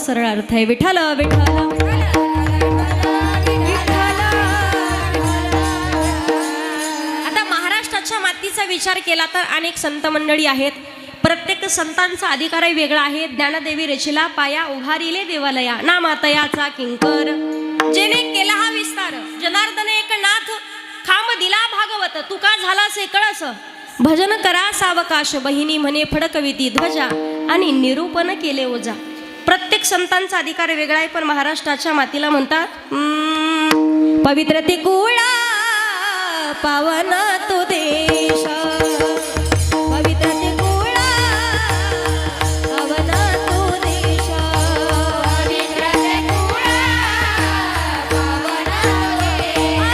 सरळ अर्थ आहे विठ्ठल विठ्ठल आता महाराष्ट्राच्या मातीचा विचार केला तर अनेक संत मंडळी आहेत. प्रत्येक संतांचा अधिकारही वेगळा आहे. ज्ञानदेवी रचिला पाया उभारिले देवालया ना मातयाचा किंकर जेने केला हा विस्तार जनार्दन एक नाथ खांब दिला भागवत तुका झाला से कळस भजन करा सावकाश बहिणी म्हणे फडकविती ध्वजा आणि निरूपण केले ओजा. प्रत्येक संतांचा अधिकार वेगळा आहे पण महाराष्ट्राच्या मातीला म्हणतात पवित्र ते कुळा पावन तो देश पवित्र ते कुळा पावन तो देश पवित्र ते कुळा पावन तो देश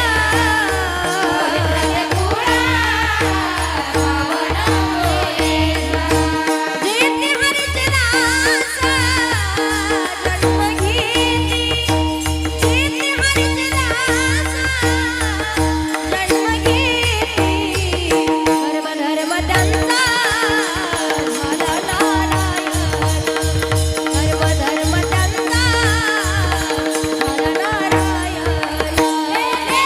पवित्र ते कुळा पावन तो देश जेथे हरीचे दास जन्म घेती जेथे हरीचे दास जन्म घेती धर्म धर्म त्यांचा झाला नारायण धर्म धर्म त्यांचा झाला नारायण जेथे हरीचे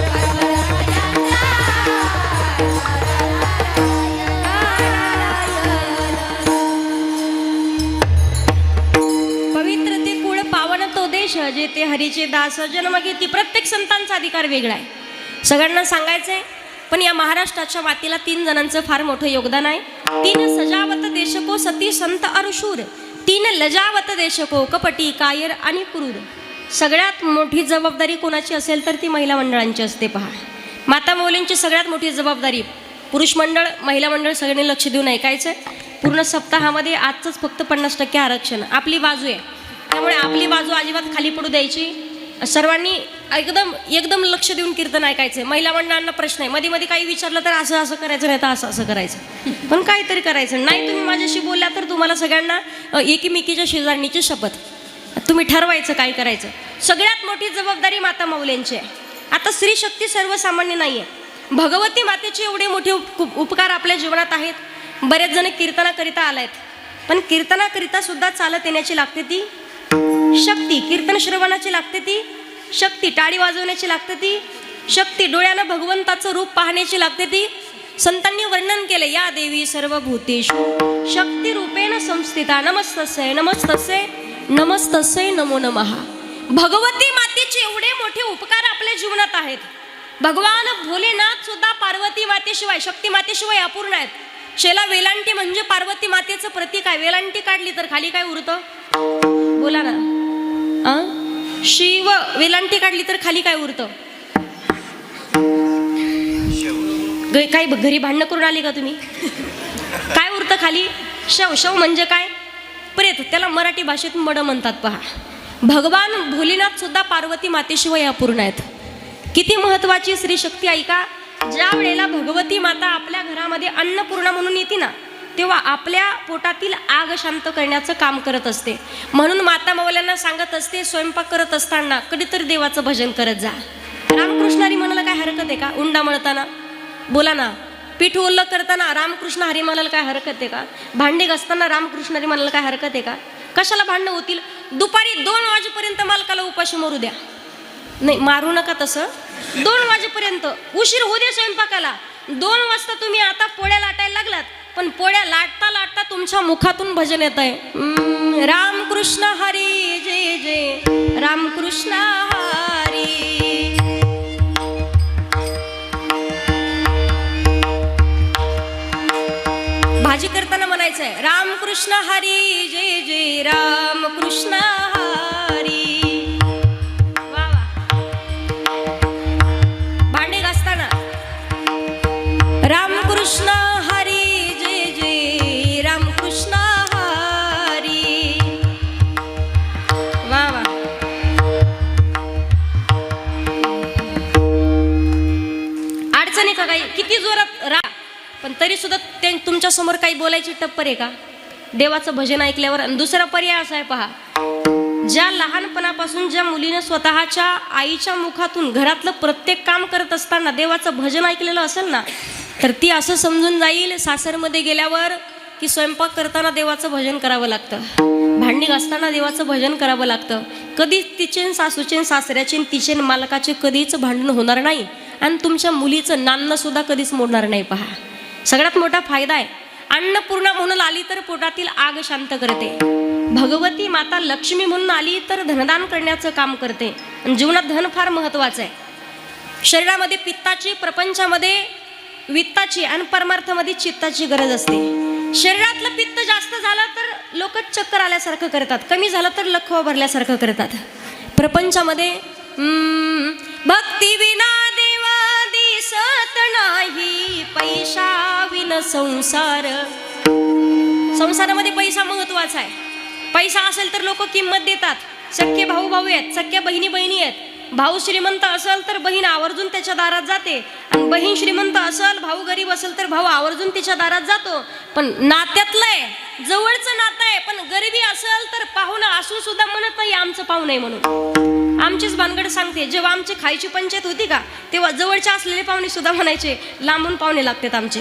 दास जन्म घेती जेथे हरीचे पवित्र ते कुळ पावन तो देश जेथे हरीचे दास जन्म घेती. प्रत्येक संतांचा अधिकार वेगळा आहे सगळ्यांना सांगायचंय. पण या महाराष्ट्राच्या मातीला 3 जणांचं फार मोठं योगदान आहे. 3 सजावत देशको सती संत अरुशूर 3 लजावत देशको कपटी कायर आणि क्रूर. सगळ्यात मोठी जबाबदारी कोणाची असेल तर ती महिला मंडळांची असते. पहा माता मौलींची सगळ्यात मोठी जबाबदारी पुरुष मंडळ महिला मंडळ सगळ्यांनी लक्ष देऊन ऐकायचं. पूर्ण सप्ताहामध्ये आजच फक्त 50% आरक्षण आपली बाजू आहे त्यामुळे आपली बाजू अजिबात खाली पडू द्यायची. सर्वांनी एकदम लक्ष देऊन कीर्तन ऐकायचं. महिला मंडळांना प्रश्न आहे मध्ये मध्ये काही विचारलं तर असं असं करायचं नाही तर असं असं करायचं पण काहीतरी करायचं नाही. तुम्ही माझ्याशी बोलल्या तर तुम्हाला सगळ्यांना एकीमेकीच्या शेजारणीची शपथ तुम्ही ठरवायचं काय करायचं. सगळ्यात मोठी जबाबदारी माता मौल्यांची आहे. आता स्त्री शक्ती सर्वसामान्य नाही आहे. भगवती मातेचे एवढे मोठे उपकार आपल्या जीवनात आहेत. बरेच जण कीर्तनाकरिता आलायत पण कीर्तनाकरिता सुद्धा चालत येण्याची लागते ती शक्ती. कीर्तन श्रवणाची लागते ती शक्ती. टाळी वाजवण्याची लागते ती शक्ती. डोळ्यानं भगवंताचं रूप पाहण्याची लागते ती. संतांनी वर्णन केले या देवी सर्वभूतेषु शक्ती रूपेण संस्थिता नमस्तस्यै नमस्तस्यै नमस्तस्यै नमो नमः. भगवती मातेचे एवढे मोठे उपकार आपल्या जीवनात आहेत. भगवान भोलेनाथ सुद्धा पार्वती मातेशिवाय शक्ती मातेशिवाय अपूर्ण आहेत. शेला वेलांटी म्हणजे पार्वती मातेचं प्रतीक आहे. वेलांटी काढली तर खाली काय उरतं बोला ना. शिव वेलांटी काढली तर खाली काय उरतं. काय घरी भांडणं करून आली का तुम्ही. काय उरतं खाली शव. शव म्हणजे काय प्रेत. त्याला मराठी भाषेत मड म्हणतात. पहा भगवान भोलेनाथ सुद्धा पार्वती मातेशिवाय अपूर्ण आहेत. किती महत्वाची स्त्री शक्ती ऐका. ज्या वेळेला भगवती माता आपल्या घरामध्ये अन्नपूर्णा म्हणून येते ना तेव्हा आपल्या पोटातील आग शांत करण्याचं काम करत असते. म्हणून माता मौल्यांना सांगत असते स्वयंपाक करत असताना कधीतरी देवाचं भजन करत जा. रामकृष्णारी म्हणायला काय हरकत आहे का. उंडा मळताना बोला ना. पीठ ओल्लं करताना रामकृष्ण हरी म्हणायला काय हरकत आहे का. भांडी घासताना रामकृष्ण हरी म्हणायला काय हरकत आहे का. कशाला भांडणं होतील. दुपारी 2 वाजेपर्यंत मालकाला उपाशी मरू द्या. नाही मारू नका तसं. 2 वाजेपर्यंत उशीर होऊ दे स्वयंपाकाला. 2 वाजता तुम्ही आता पोळ्या लाटायला लागलात पण पोळ्या लाटता लाटता तुमच्या मुखातून भजन येत आहे रामकृष्ण हरी जय जय रामकृष्ण हरी. भाजी करताना म्हणायचंय रामकृष्ण हरी जय जय रामकृष्ण हरी. रामकृष्ण हरी जय जय रामकृष्ण हरी. वा वा. अडचणी का काही किती जोरात पण तरी सुद्धा तुमच्या समोर काही बोलायची टप्पर आहे का. देवाचं भजन ऐकल्यावर. आणि दुसरा पर्याय असा आहे पहा, ज्या लहानपणापासून ज्या मुलीनं स्वतःच्या आईच्या मुखातून घरातलं प्रत्येक काम करत असताना देवाचं भजन ऐकलेलं असेल ना, तर ती असं समजून जाईल सासरमध्ये गेल्यावर की स्वयंपाक करताना देवाचं भजन करावं लागतं, भांडी घासताना देवाचं भजन करावं लागतं. कधीच तिचे सासूचे सासऱ्याचे तिचे मालकाचे कधीच भांडण होणार नाही आणि तुमच्या मुलीचं नाणं सुद्धा कधीच मोडणार नाही. पहा, सगळ्यात मोठा फायदा आहे. अन्नपूर्णा म्हणून आली तर पोटातील आग शांत करते. भगवती माता लक्ष्मी म्हणून आली तर धनदान करण्याचं काम करते. आणि जीवनात धन फार महत्त्वाचं आहे. शरीरामध्ये पित्ताची, प्रपंचामध्ये वित्ताची आणि परमार्थामध्ये चित्ताची गरज असते. शरीरातलं पित्त जास्त झालं तर लोक चक्कर आल्यासारखं करतात, कमी झालं तर लखवा भरल्यासारखं करतात. प्रपंचामध्ये भक्ती विना देवा दिसत नाही, पैसा विन संसार. संसारामध्ये पैसा महत्वाचा आहे. पैसा असेल तर लोक किंमत देतात. सख्खे भाऊ भाऊ आहेत, सख्या बहिणी बहिणी आहेत. भाऊ श्रीमंत असेल तर बहीण आवर्जून त्याच्या दारात जाते, आणि बहीण श्रीमंत असेल, भाऊ गरीब असेल तर भाऊ आवर्जून तिच्या दारात जातो. पण नात्यातलं आहे, जवळचं नातं आहे. पण गरिबी असेल तर पाहुणा असून सुद्धा म्हणत नाही आमचं पाहुणं आहे म्हणून. आमचीच भानगड सांगते, जेव्हा आमची खायची पंचायत होती का, तेव्हा जवळचे असलेले पाहुणे सुद्धा म्हणायचे लांबून पाहुणे लागतात आमचे.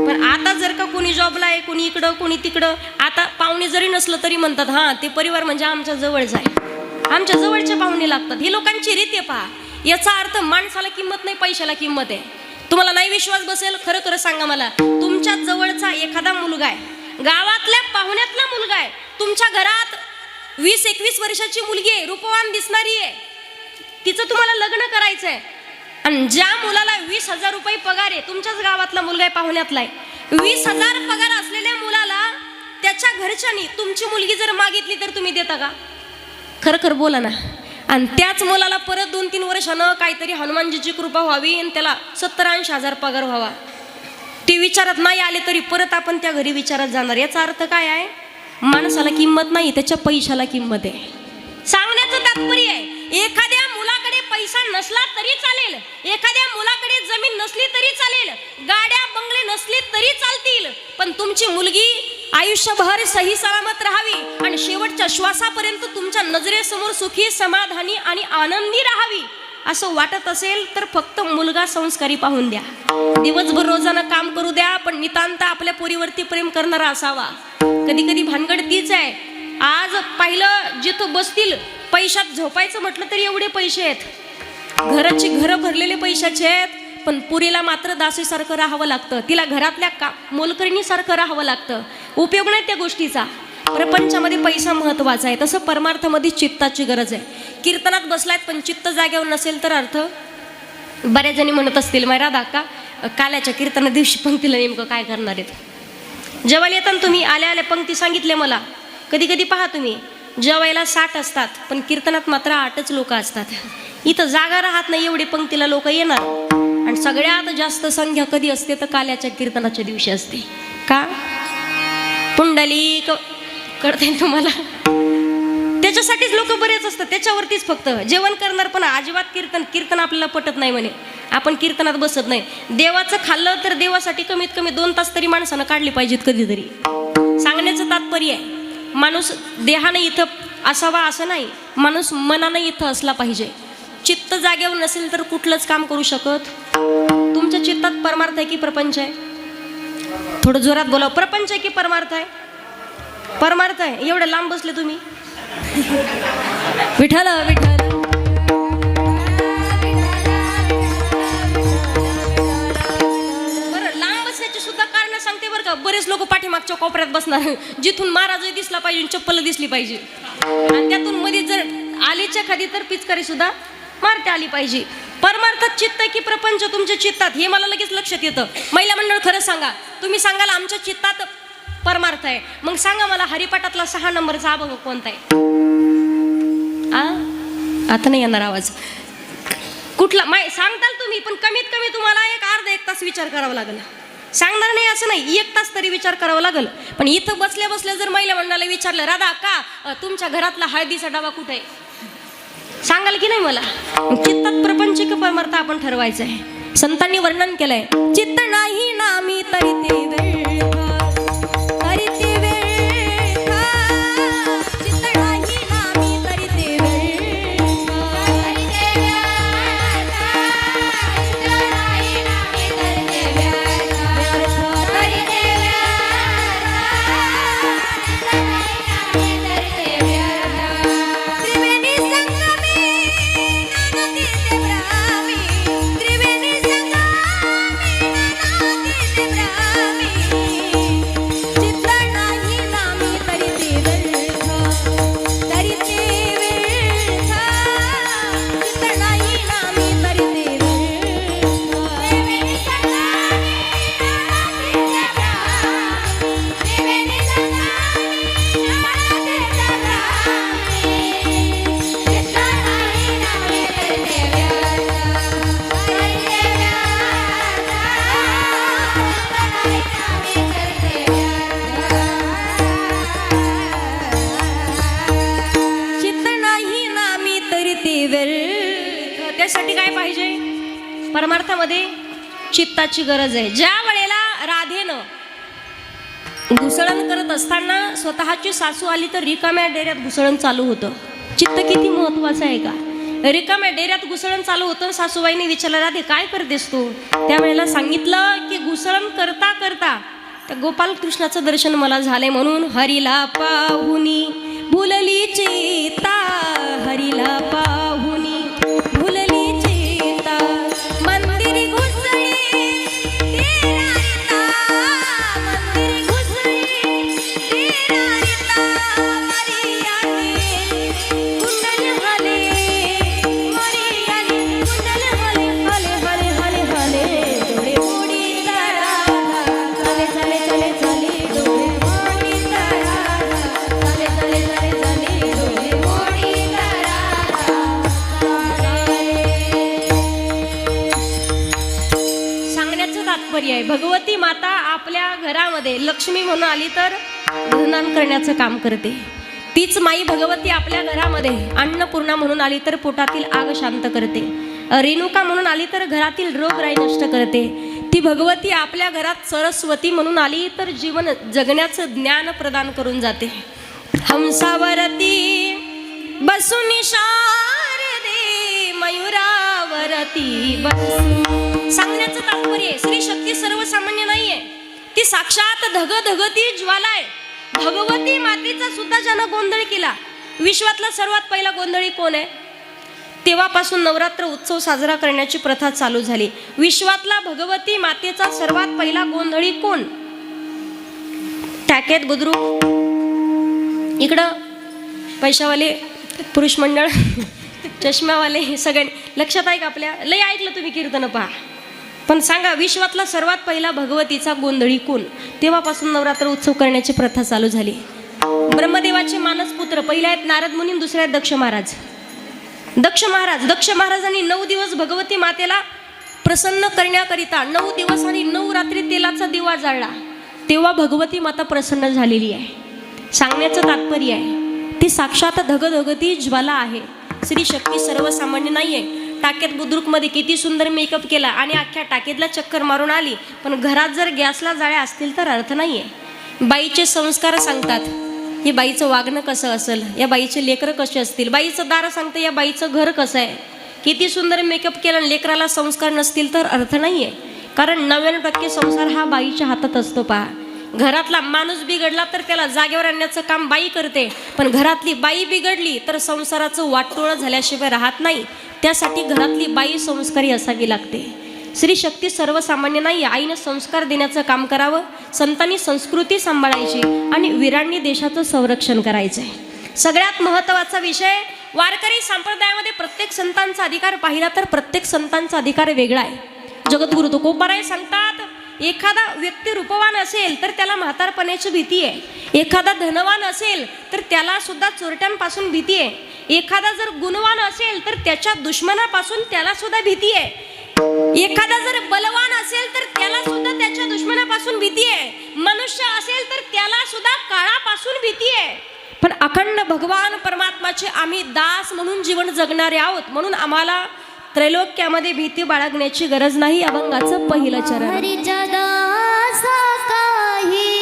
पण आता जर का कोणी जॉबला आहे, कोणी इकडं कोणी तिकडं, आता पाहुणे जरी नसलं तरी म्हणतात हां ते परिवार म्हणजे आमच्या जवळच आहे, आमच्या जवळचे पाहुणे लागतात. ही लोकांची रीत आहे. पहा, याचा अर्थ माणसाला किंमत नाही, पैशाला किंमत आहे. तुम्हाला नाही विश्वास बसेल, खरं खरं सांगा मला, तुमच्या जवळचा एखादा मुलगा आहे, गावातल्या पाहुण्यातला मुलगा आहे, तुमच्या घरात 20-21 वर्षाची मुलगी आहे, रूपवान दिसणारी आहे, तिचं तुम्हाला लग्न करायचं आहे. आणि ज्या मुलाला 20,000 रुपये पगार आहे, तुमच्याच गावातला मुलगा आहे, पाहुण्यातला आहे, 20,000 पगार असलेल्या मुलाला त्याच्या घरच्यांनी तुमची मुलगी जर मागितली तर तुम्ही देता का? खरं खरं बोला ना. आणि त्याच मुलाला परत 2-3 वर्षानं काहीतरी हनुमानजीची कृपा व्हावी आणि त्याला 70-80 हजार पगार व्हावा, ते विचारात नाही आले तरी परत आपण त्या घरी विचारात जाणार. याचा अर्थ काय आहे? माणसाला किंमत नाही, त्याच्या पैशाला किंमत आहे. सांगण्याचं तात्पर्य आहे, एखाद्या मुलाकडे पैसा नसला तरी चालेल, एखाद्या मुलाकडे जमीन नसली तरी चालेल, गाड्या बंगले नसले तरी चालतील, पण तुमची मुलगी आयुष्यभर सही सलामत राहावी आणि शेवटच्या श्वासापर्यंत तुमच्या नजरेसमोर सुखी, समाधानी आणि आनंदी राहावी असं वाटत असेल तर फक्त मुलगा संस्कारी पाहून द्या. दिवसभर रोजानं काम करू द्या, पण नितांत आपल्या पोरीवरती प्रेम करणारा असावा. कधी कधी भानगड तीच आहे. आज पाहिलं जिथं बसतील पैशात झोपायचं म्हटलं तरी एवढे पैसे आहेत, घराची घरं भरलेले पैशाचे आहेत, पण पुरीला मात्र दासीसारखं राहावं लागतं, तिला घरातल्या मोलकरणीसारखं राहावं लागतं. उपयोग नाही त्या गोष्टीचा. प्रपंचामध्ये पैसा महत्वाचा आहे, तसं परमार्थामध्ये चित्ताची गरज आहे. कीर्तनात बसलायत पण चित्त जागेवर नसेल तर अर्थ. बऱ्याच जणी म्हणत असतील मायरा दाका काल्याच्या कीर्तना दिवशी पंक्तीला नेमकं काय करणार आहेत? जेवायला येताना तुम्ही आल्या आल्या पंक्ती सांगितले मला. कधी कधी पहा तुम्ही, जेवायला 60 असतात पण कीर्तनात मात्र 8च लोक असतात. इथं जागा राहत नाही एवढी पंक्तीला लोक येणार. आणि सगळ्यात जास्त संख्या कधी असते तर काल्याच्या कीर्तनाच्या दिवशी असते. का? पुंडलिक कळते तुम्हाला? त्याच्यासाठीच लोक बरेच असतात, त्याच्यावरतीच फक्त जेवण करणार. पण अजिबात कीर्तन आपल्याला पटत नाही म्हणे, आपण कीर्तनात बसत नाही. देवाचं खाल्लं तर देवासाठी कमीत कमी 2 तास तरी माणसानं काढली पाहिजेत कधीतरी. सांगण्याचं तात्पर्य आहे, माणूस देहाने इथं असावा असं नाही, माणूस मनाने इथं असला पाहिजे. चित्त जागेवर नसेल तर कुठलंच काम करू शकत. तुमच्या चित्तात परमार्थ आहे की प्रपंच आहे? थोडं जोरात बोला. प्रपंच आहे की परमार्थ आहे? परमार्थ आहे. एवढं लांब बसले तुम्ही. विठ्ठल विठ्ठल बरं, लांब बसण्याची सुद्धा कारण सांगते बरं का. बरेच लोक पाठीमागच्या कोपऱ्यात बसणार, जिथून महाराजही दिसला पाहिजे, चप्पल दिसली पाहिजे, आणि त्यातून मध्ये जर आलीच्या खाली तर पिचकारी सुद्धा मारते आली पाहिजे. परमार्थात चित्त की प्रपंच तुमच्या चित्तात, हे मला लगेच लक्षात येतं. महिला मंडळ खरं सांगा, तुम्ही सांगाल आमच्या चित्तात परमार्थ आहे, मग सांगा मला हरिपाठातला 6 नंबरचा अभंग कोणता आहे? आता नाही येणार आवाज. कुठला सांगताल तुम्ही, पण कमीत कमी तुम्हाला अर्धा-1 तास विचार करावा लागेल. सांगणार नाही असं नाही, 1 तास तरी विचार करावा लागेल. पण इथं बसल्या बसल्या जर महिला मंडळाला विचारलं, राधा का तुमच्या घरातला हळदीचा डबा कुठे आहे, सांगाल की नाही मला? चित्तात प्रपंच की परमार्थ आपण ठरवायचं आहे. संतांनी वर्णन केलंय, चित्त नाही नामी तरी ते वेळ, तरी ते वेळ परमार्थामध्ये चित्ताची गरज आहे. ज्या वेळेला राधेनं घुसळण करत असताना स्वतःची सासू आली तर रिकाम्या डेऱ्यात घुसळण चालू होतं. चित्त किती महत्वाचं आहे का. रिकाम्या डेऱ्यात घुसळण चालू होतं. सासूबाईने विचारलं, राधे काय करतेस तू? त्यावेळेला सांगितलं की घुसळण करता करता त्या गोपाल कृष्णाचं दर्शन मला झालंय, म्हणून हरीला पाहुनी भुलली चेता, हरीला पाहुनी भुलली चेता, मंदिरी घुसळी तेरा रिता, मंदिरी घुसळी तेरा रिता, मरियाने कुंडल हले, मरियाने कुंडल हले, हले हले हले हले, डोळे मोडी तारा, चले चले चले चले डोळे मोडी तारा, चले चले चले चले डोळे मोडी तारा, सांगण्याचं तात्पर्य आहे भगवती माता आपल्या घरामध्ये लक्ष्मी म्हणून आली तर धनदान करण्याचं काम करते. तीच माई भगवती आपल्या घरामध्ये अन्नपूर्णा म्हणून आली तर पोटातील आग शांत करते. रेणुका म्हणून आली तर घरातील रोगराई नष्ट करते. ती भगवती आपल्या घरात सरस्वती म्हणून आली तर जीवन जगण्याचं ज्ञान प्रदान करून जाते. हंसावरती बसून शारदे, मयुरावरती बसून. सांगण्याचं तात्पर्य स्त्री शक्ती सर्वसामान्य नाहीये, ती साक्षात धगधगती ज्वाला आहे. भगवती मातेचा सुद्धा ज्यानं गोंधळ केला. विश्वातला सर्वात पहिला गोंधळी कोण आहे? तेव्हापासून नवरात्र उत्सव साजरा करण्याची प्रथा चालू झाली. विश्वातला भगवती मातेचा सर्वात पहिला गोंधळी कोण? टाकेत बुद्रुक, इकडं पैशावाले पुरुष मंडळ, चष्म्यावाले, हे सगळे लक्षात आहे का आपल्या? लय ऐकलं तुम्ही कीर्तन पहा. पण सांगा विश्वातला सर्वात पहिला भगवतीचा गोंधळी कोण? तेव्हापासून नवरात्र उत्सव करण्याची प्रथा चालू झाली. ब्रह्मदेवाचे मानस पुत्र पहिले आहेत नारद मुनी, दुसरे आहेत दक्ष महाराज. दक्ष महाराजांनी 9 दिवस भगवती मातेला प्रसन्न करण्याकरिता 9 दिवस आणि 9 रात्री तेलाचा दिवा जाळला. तेव्हा भगवती माता प्रसन्न झालेली आहे. सांगण्याचं तात्पर्य आहे ती साक्षात धगधगती ज्वाला आहे. स्त्री शक्ती सर्वसामान्य नाहीये. टाकेत बुद्रुकमध्ये किती सुंदर मेकअप केला आणि अख्ख्या टाकेतला चक्कर मारून आली, पण घरात जर गॅसला जाळ्या असतील तर अर्थ नाहीये. बाईचे संस्कार सांगतात, ही बाईचं वागणं कसं असेल, या बाईचे लेकरं कसे असतील. बाईचं दार सांगतं या बाईचं घर कसं आहे. किती सुंदर मेकअप केला, लेकराला संस्कार नसतील तर अर्थ नाहीये. कारण 99% संसार हा बाईच्या हातात असतो. पहा, घरातला माणूस बिघडला तर त्याला जागेवर आणण्याचं काम बाई करते, पण घरातली बाई बिघडली तर संसाराचं वाटोळं झाल्याशिवाय राहत नाही. त्यासाठी घरातली बाई संस्कारी असावी लागते. स्त्री शक्ती सर्वसामान्य नाही. आईनं संस्कार देण्याचं काम करावं, संतांनी संस्कृती सांभाळायची आणि वीरांनी देशाचं संरक्षण करायचं आहे. सगळ्यात महत्त्वाचा विषय, वारकरी संप्रदायामध्ये प्रत्येक संतांचा अधिकार पाहिला तर प्रत्येक संतांचा अधिकार वेगळा आहे. जगद्गुरु तुकोबाराय सांगतात, एखादा व्यक्ती रूपवान असेल तर त्याला म्हातारपणाची भीती आहे. एखादा धनवान असेल तर त्याला सुद्धा चोरट्यांपासून भीती आहे. एखादा जर गुणवान असेल तर त्याच्या दुश्मनापासून त्याला सुद्धा भीती आहे. एखादा जर बलवान असेल तर त्याला सुद्धा त्याच्या दुश्मनापासून भीती आहे. मनुष्य असेल तर त्याला सुद्धा काळापासून भीती आहे. पण अखंड भगवान परमात्माचे आम्ही दास म्हणून जीवन जगणारे आहोत, म्हणून आम्हाला त्रैलोक्यामध्ये भीती बाळगण्याची गरज नाही. अभंगाचं पहिलं चरण. हरीच्या दासा काही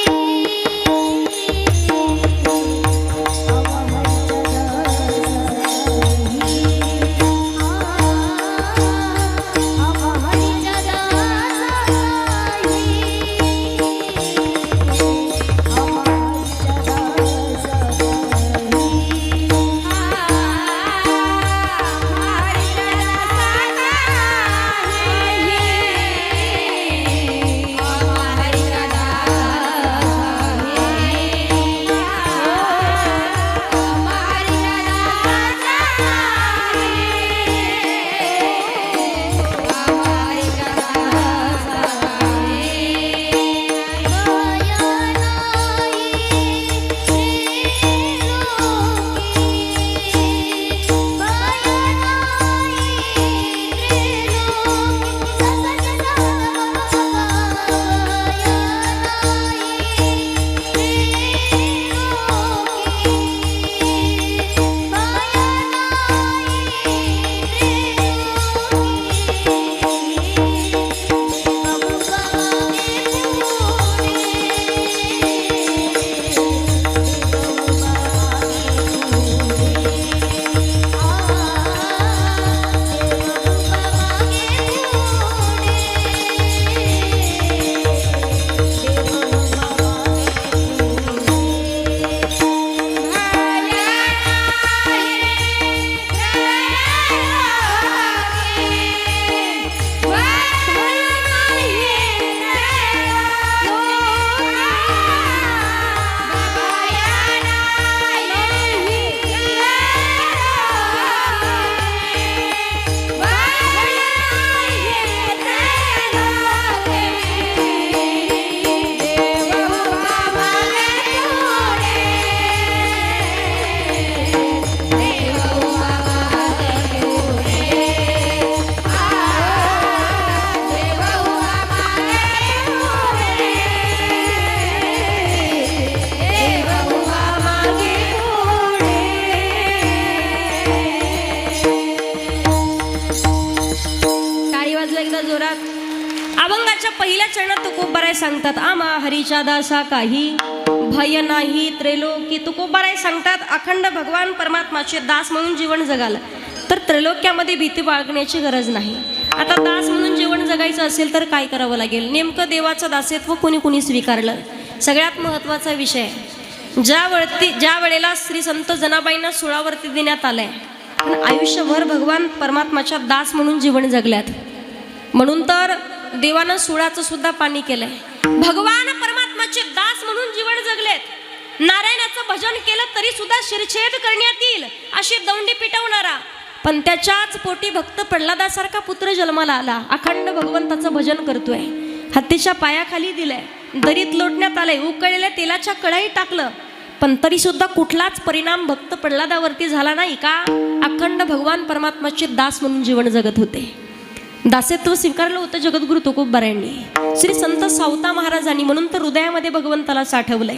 चरणात तुकोबाराय सांगतात आम्हा हरीच्या दासा काही भय नाही त्रैलोकी. तुकोबाराय सांगतात अखंड भगवान परमात्माचे दास म्हणून जीवन जगाल तर त्रैलोक्यामध्ये भीती बाळगण्याची गरज नाही. आता दास म्हणून जीवन जगायचं असेल तर काय करावं लागेल? नेमकं देवाचं दासत्व कोणी कोणी स्वीकारलं? सगळ्यात महत्त्वाचा विषय आहे. ज्या वेळेला श्री संत जनाबाईंना सुळावरती देण्यात आलंय पण आयुष्यभर भगवान परमात्माच्या दास म्हणून जीवन जगल्यात. म्हणून तर देवानं सुळाचं सुद्धा पाणी केलंय. भगवान परमात्माचे दास म्हणून जीवन जगलेत. नारायणाचं भजन केलं तरी सुद्धा शिरछेद करण्यात येईल अशी दौंडी पिटवणारा, पण त्याच्याच पोटी भक्त प्रल्हादासारखा पुत्र जन्माला आला. अखंड भगवंताचं भजन करतोय. हत्तीच्या पायाखाली दिलंय, दरीत लोटण्यात आलंय, उकळलेल्या तेलाच्या कढई टाकलं, पण तरी सुद्धा कुठलाच परिणाम भक्त प्रल्हादावरती झाला नाही. का? अखंड भगवान परमात्माचे दास म्हणून जीवन जगत होते. दासत्व स्वीकारलं होतं जगद्गुरु तुकोबारायांनी, श्री संत सावता महाराजांनी. म्हणून तर हृदयामध्ये भगवंताला साठवलंय.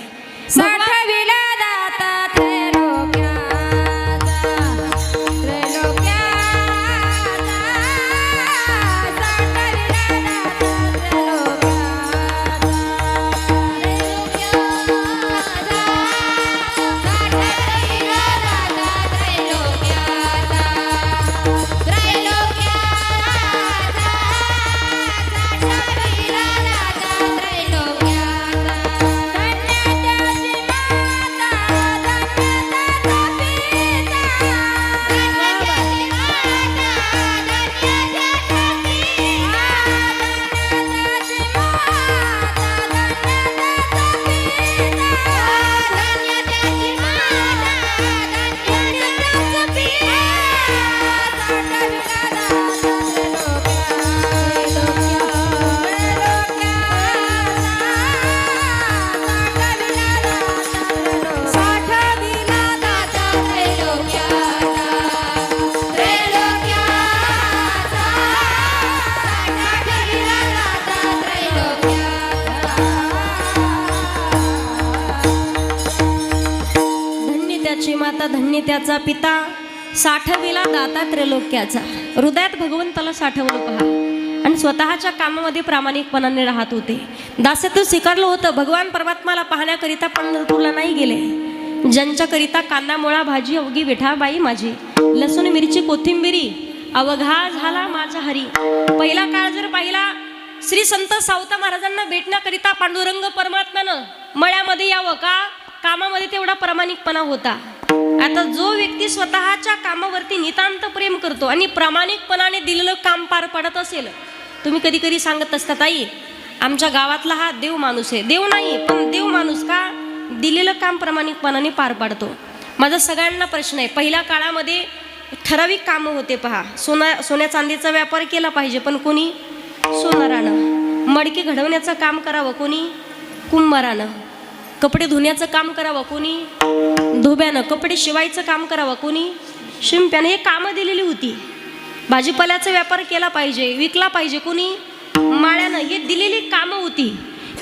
माता धन्य त्याचा पिता, साठविला दाता त्रैलोक्याचा. हृदयात भगवंताला साठवलं पहा आणि स्वतःच्या कामामध्ये प्रामाणिकपणाने राहत होते. दासत्व स्वीकारलं होतं. भगवान परमात्माला पाहण्याकरिता पंढरपूरला नाही गेले. ज्यांच्याकरिता कांदा मुळा भाजी अवघी विठाबाई माझी, लसूण मिरची कोथिंबिरी अवघा झाला माझा हरी. पहिला काळ जर पाहिला, श्री संत सावता महाराजांना भेटण्याकरिता पांडुरंग परमात्म्यानं मळ्यामध्ये यावं. का? कामामध्ये तेवढा प्रामाणिकपणा होता. आता जो व्यक्ती स्वतःच्या कामावरती नितांत प्रेम करतो आणि प्रामाणिकपणाने दिलेलं काम पार पाडत असेल, तुम्ही कधी कधी सांगत असतात आई आमच्या गावातला हा देव माणूस आहे. देव नाही पण देव माणूस. का? दिलेलं काम प्रामाणिकपणाने पार पाडतो. माझा सगळ्यांना प्रश्न आहे, पहिल्या काळामध्ये ठराविक कामं होते पहा. सोन्या चांदीचा व्यापार केला पाहिजे पण कोणी? सोनारानं. मडकी घडवण्याचं काम करावं कोणी? कुंभारानं. कपडे धुण्याचं काम करावं कोणी? धोब्यानं. कपडे शिवायचं काम करावं कोणी? शिंप्यानं. हे कामं दिलेली होती. भाजीपाल्याचा व्यापार केला पाहिजे, विकला पाहिजे कोणी? माळ्यानं. हे दिलेली कामं होती.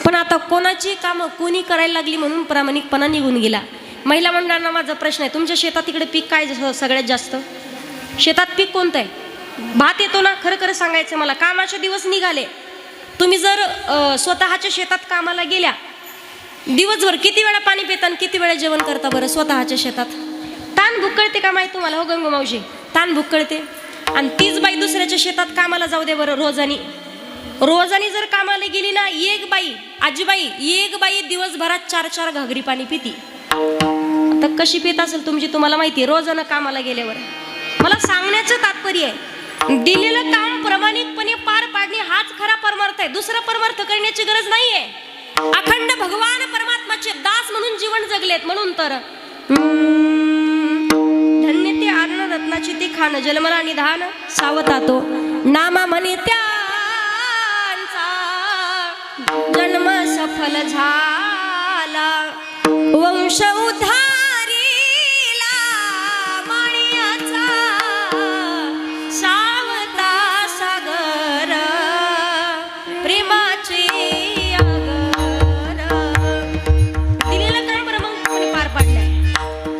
पण आता कोणाची कामं कोणी करायला लागली म्हणून प्रामाणिकपणा निघून गेला. महिला मंडळांना माझा प्रश्न आहे, तुमच्या शेतात इकडे पीक काय सगळ्यात जास्त? शेतात पीक कोणतं आहे? भात येतो ना? खरं खरं सांगायचं मला. कामाचे दिवस निघाले, तुम्ही जर स्वतःच्या शेतात कामाला गेल्या, दिवसभर किती वेळा पाणी पिता आणि किती वेळा जेवण करता बरं स्वतःच्या शेतात? ताण भूक कळते का माहिती तुम्हाला? हो गंगू मावशी, ताण भूक कळते. आणि तीच बाई दुसऱ्याच्या शेतात कामाला जाऊ दे बरं. रोजानी जर कामाला गेली ना, एक बाई आजीबाई, एक बाई दिवसभरात 4-4 घागरी पाणी पिती. आता कशी पित असेल तुमची तुम्हाला माहिती आहे, रोजानं कामाला गेल्यावर. मला सांगण्याचं तात्पर्य आहे, दिलेलं काम प्रामाणिकपणे पार पाडणे हाच खरा परमार्थ आहे. दुसरा परमार्थ करण्याची गरज नाहीये. अखंड भगवान परमात्माचे दास म्हणून जीवन जगलेत. म्हणून तर धन्य ते आनंद रत्नाची ती खान, जन्मला निधान सावता तो नामा म्हणे त्यांचा जन्म सफल झाला. वंश उद्धारीला मणियाचा सावता सागर प्रेमाचे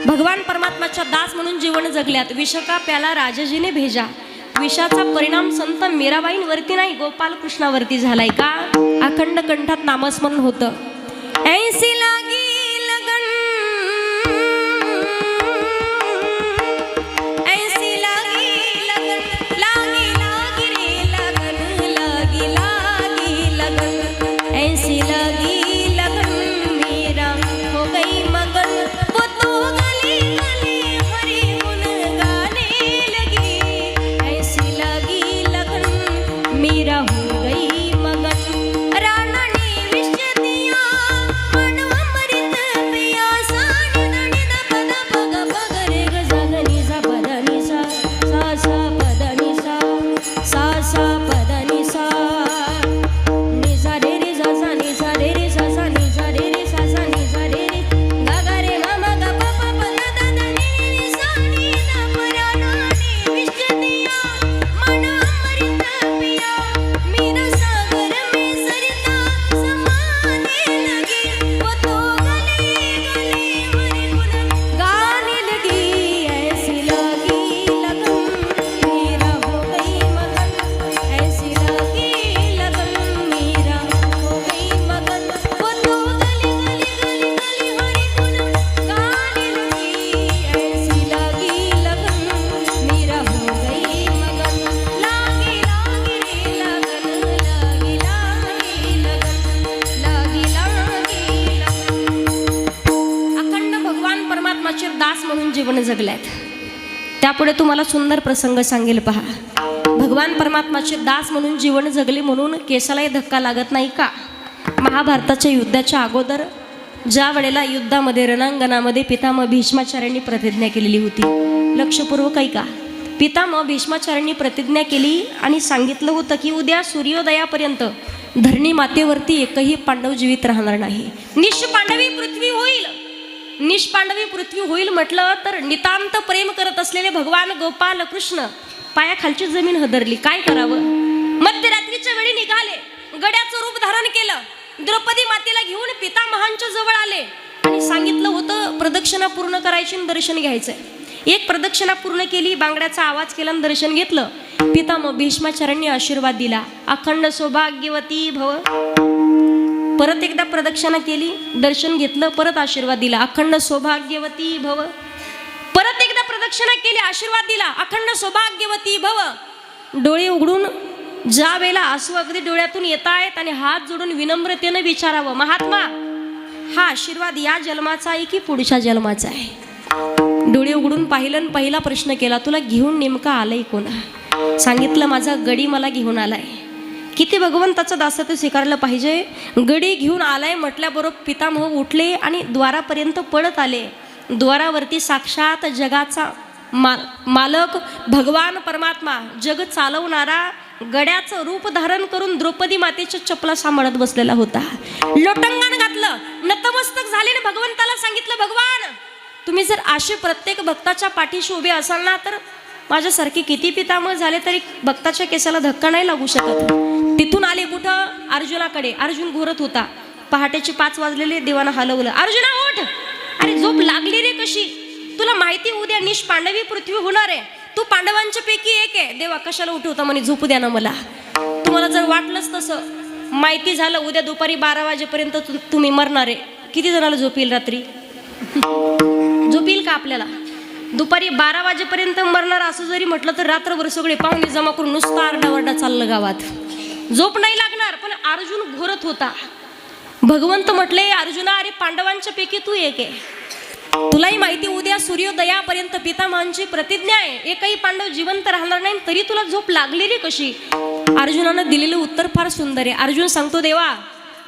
भगवान परमात्माच्या दास म्हणून जीवन जगल्यात. विषका प्याला राजजीने भेजा, विषाचा परिणाम संत मीराबाईंवरती नाही, गोपालकृष्णावरती झालाय का? अखंड कंठात नामस्मरण होतं. ऐसी लागी लगन, ऐसी लागी लगन, लागी लागी रे लगन, लागी लागी लगन, ऐसी लागी लगन, मेरा हो गई मगन, वो तो गली गली हरि गुन गाने लगी. ऐसी लगी लगन, मेरा हो गई मगन, राणा ने विष दिया मन अमृत पिया. सा नि ध पद पग पग रे ग सा ध नि सा पद नि सा सा सा पद नि सा सा सा पद नि सा नि सा रे रे सा सा नि सा रे रे सा सा नि सा रे रे सा सा नि सा रे रे ग ग रे म म ग प प प द द द नि नि सा नि ध प राणा ने विष दिया मन अमृत पिया. मीरा सागर में सरिता समाने लगी, वो तो गली गली हरि गुण गाने लगी. ऐसी लगी लगन, मेरा हो गई मगन, ऐसी लगी लगन, मेरा हो गई मगन, वो तो गली गली गली गली हरि गुण गाने लगी. ऐसी लगी लगन, मेरा हो गई मगन, लागी लागी रे लगन, लागी लागी लगन, लागी लागी लगन. अखंड भगवान परमात्माचे दास म्हणून जीवन जगल्यात. त्यापुढे तुम्हाला सुंदर प्रसंग सांगेल पहा. भगवान परमात्माचे दास म्हणून जीवन जगले म्हणून केसालाही धक्का लागत नाही का? महाभारताच्या युद्धाच्या अगोदर ज्या वेळेला युद्धामध्ये रणांगणामध्ये पितामह भीष्माचार्यांनी प्रतिज्ञा केलेली होती, लक्षपूर्वक ऐका. पितामह भीष्माचार्यांनी प्रतिज्ञा केली आणि सांगितलं होतं की उद्या सूर्योदयापर्यंत धरणी मातेवरती एकही पांडव जीवित राहणार नाही. निष्पांडवी पृथ्वी होईल, निष्पांडवी पृथ्वी होईल म्हटलं तर नितांत प्रेम करत असलेले भगवान गोपाल कृष्ण पायाखालची जमीन हदरली. काय करावं? मध्यरात्रीच्या वेळी निघाले, गड्याचं रूप धारण केलं, द्रौपदी मातेला घेऊन पितामहांच्या जवळ आले आणि सांगितलं होतं प्रदक्षिणा पूर्ण करायची आणि दर्शन घ्यायचंय. एक प्रदक्षिणा पूर्ण केली, बांगड्याचा आवाज केला आणि दर्शन घेतलं. पितामह भीष्माचार्यांनी आशीर्वाद दिला, अखंड सौभाग्यवती भव. परत एकदा प्रदक्षिणा केली, दर्शन घेतलं, परत आशीर्वाद दिला, अखंड सौभाग्यवती भव. परत एकदा प्रदक्षिणा केली, आशीर्वाद दिला, अखंड सौभाग्यवती भव. डोळे उघडून ज्या वेळेला आसू अगदी डोळ्यातून येत आहेत आणि हात जोडून विनम्रतेने विचारावं, महात्मा हा आशीर्वाद या जन्माचा आहे की पुढच्या जन्माचा आहे? डोळे उघडून पाहिलं आणि पहिला प्रश्न केला, तुला घेऊन नेमका आलंय कोणा? सांगितलं, माझा गडी मला घेऊन आलाय. किती भगवंताचं दासत्व स्वीकारलं पाहिजे. गडी घेऊन आलाय म्हटल्याबरोबर पितामह उठले आणि द्वारापर्यंत पळत आले. द्वारावरती साक्षात जगाचा मालक भगवान परमात्मा, जग चालवणारा, गड्याचं रूप धारण करून द्रौपदी मातेच्या चपला सांभाळत बसलेला होता. लोटंगण घातलं, नतमस्तक झाले आणि भगवंताला सांगितलं, भगवान तुम्ही जर असे प्रत्येक भक्ताच्या पाठीशी उभे असाल ना तर माझ्यासारखे किती पितामह झाले तरी भक्ताच्या केसाला धक्का नाही लागू शकत. तिथून आले कुठं? अर्जुनाकडे. अर्जुन घोरत होता. पहाटेचे 5 वाजलेले, देवानं हलवलं, अर्जुना उठ. अरे झोप लागली रे कशी? तुला माहिती उद्या निष्पांडवी पृथ्वी होणार आहे, तू पांडवांच्या पैकी एक आहे. देवा कशाला उठवता म्हणे, झोपू द्या ना मला. तुम्हाला जर वाटलंच तसं, माहिती झालं उद्या दुपारी 12 वाजेपर्यंत तुम्ही मरणार आहे, किती जणाला झोप येईल रात्री? झोप येईल का आपल्याला? दुपारी 12 वाजेपर्यंत मरणार असं जरी म्हटलं तर रात्रभर सगळे पाहुणे जमा करून नुसता आरडाओरडा चाललं गावात, झोप नाही लागणार. पण अर्जुन घोरत होता. भगवंत म्हटले, अर्जुना अरे पांडवांच्या पैकी तू एक आहे, तुलाही माहिती उद्या सूर्योदयापर्यंत पितामहांची प्रतिज्ञा आहे, एकही पांडव जिवंत राहणार नाही, तरी तुला झोप लागली रे कशी? अर्जुनानं दिलेलं उत्तर फार सुंदर आहे. अर्जुन सांगतो, देवा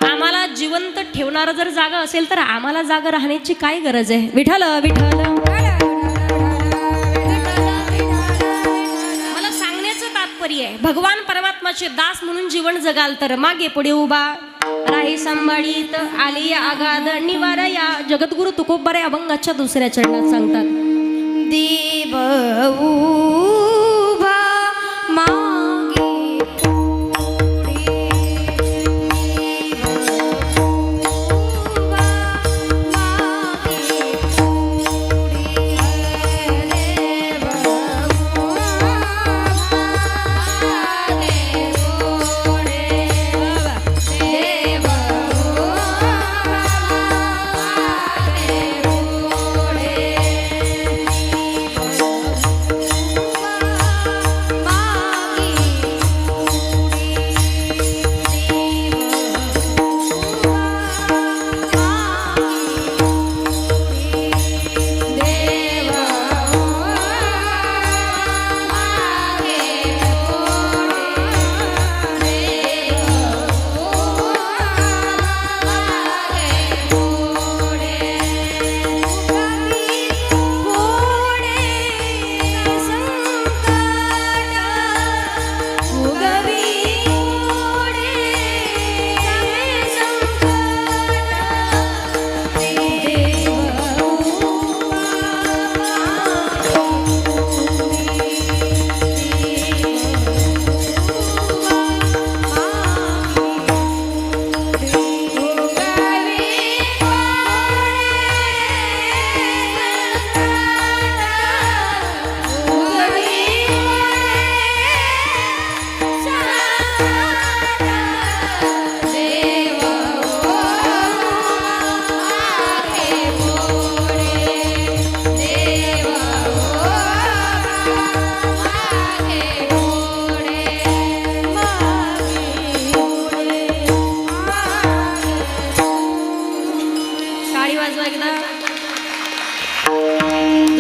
आम्हाला जिवंत ठेवणारं जर जागा असेल तर आम्हाला जागा राहण्याची काय गरज आहे? विठ्ठल विठ्ठल. मला सांगण्याचं तात्पर्य आहे, भगवान परमात्माचे दास म्हणून जीवन जगाल तर मागे पुढे उभा राही सांभाळीत आली आगाध निवारया. जगद्गुरु तुकोबराय अभंगाच्या 2ऱ्या चरणात सांगतात, देव उभा मागे पुढे, देव उभा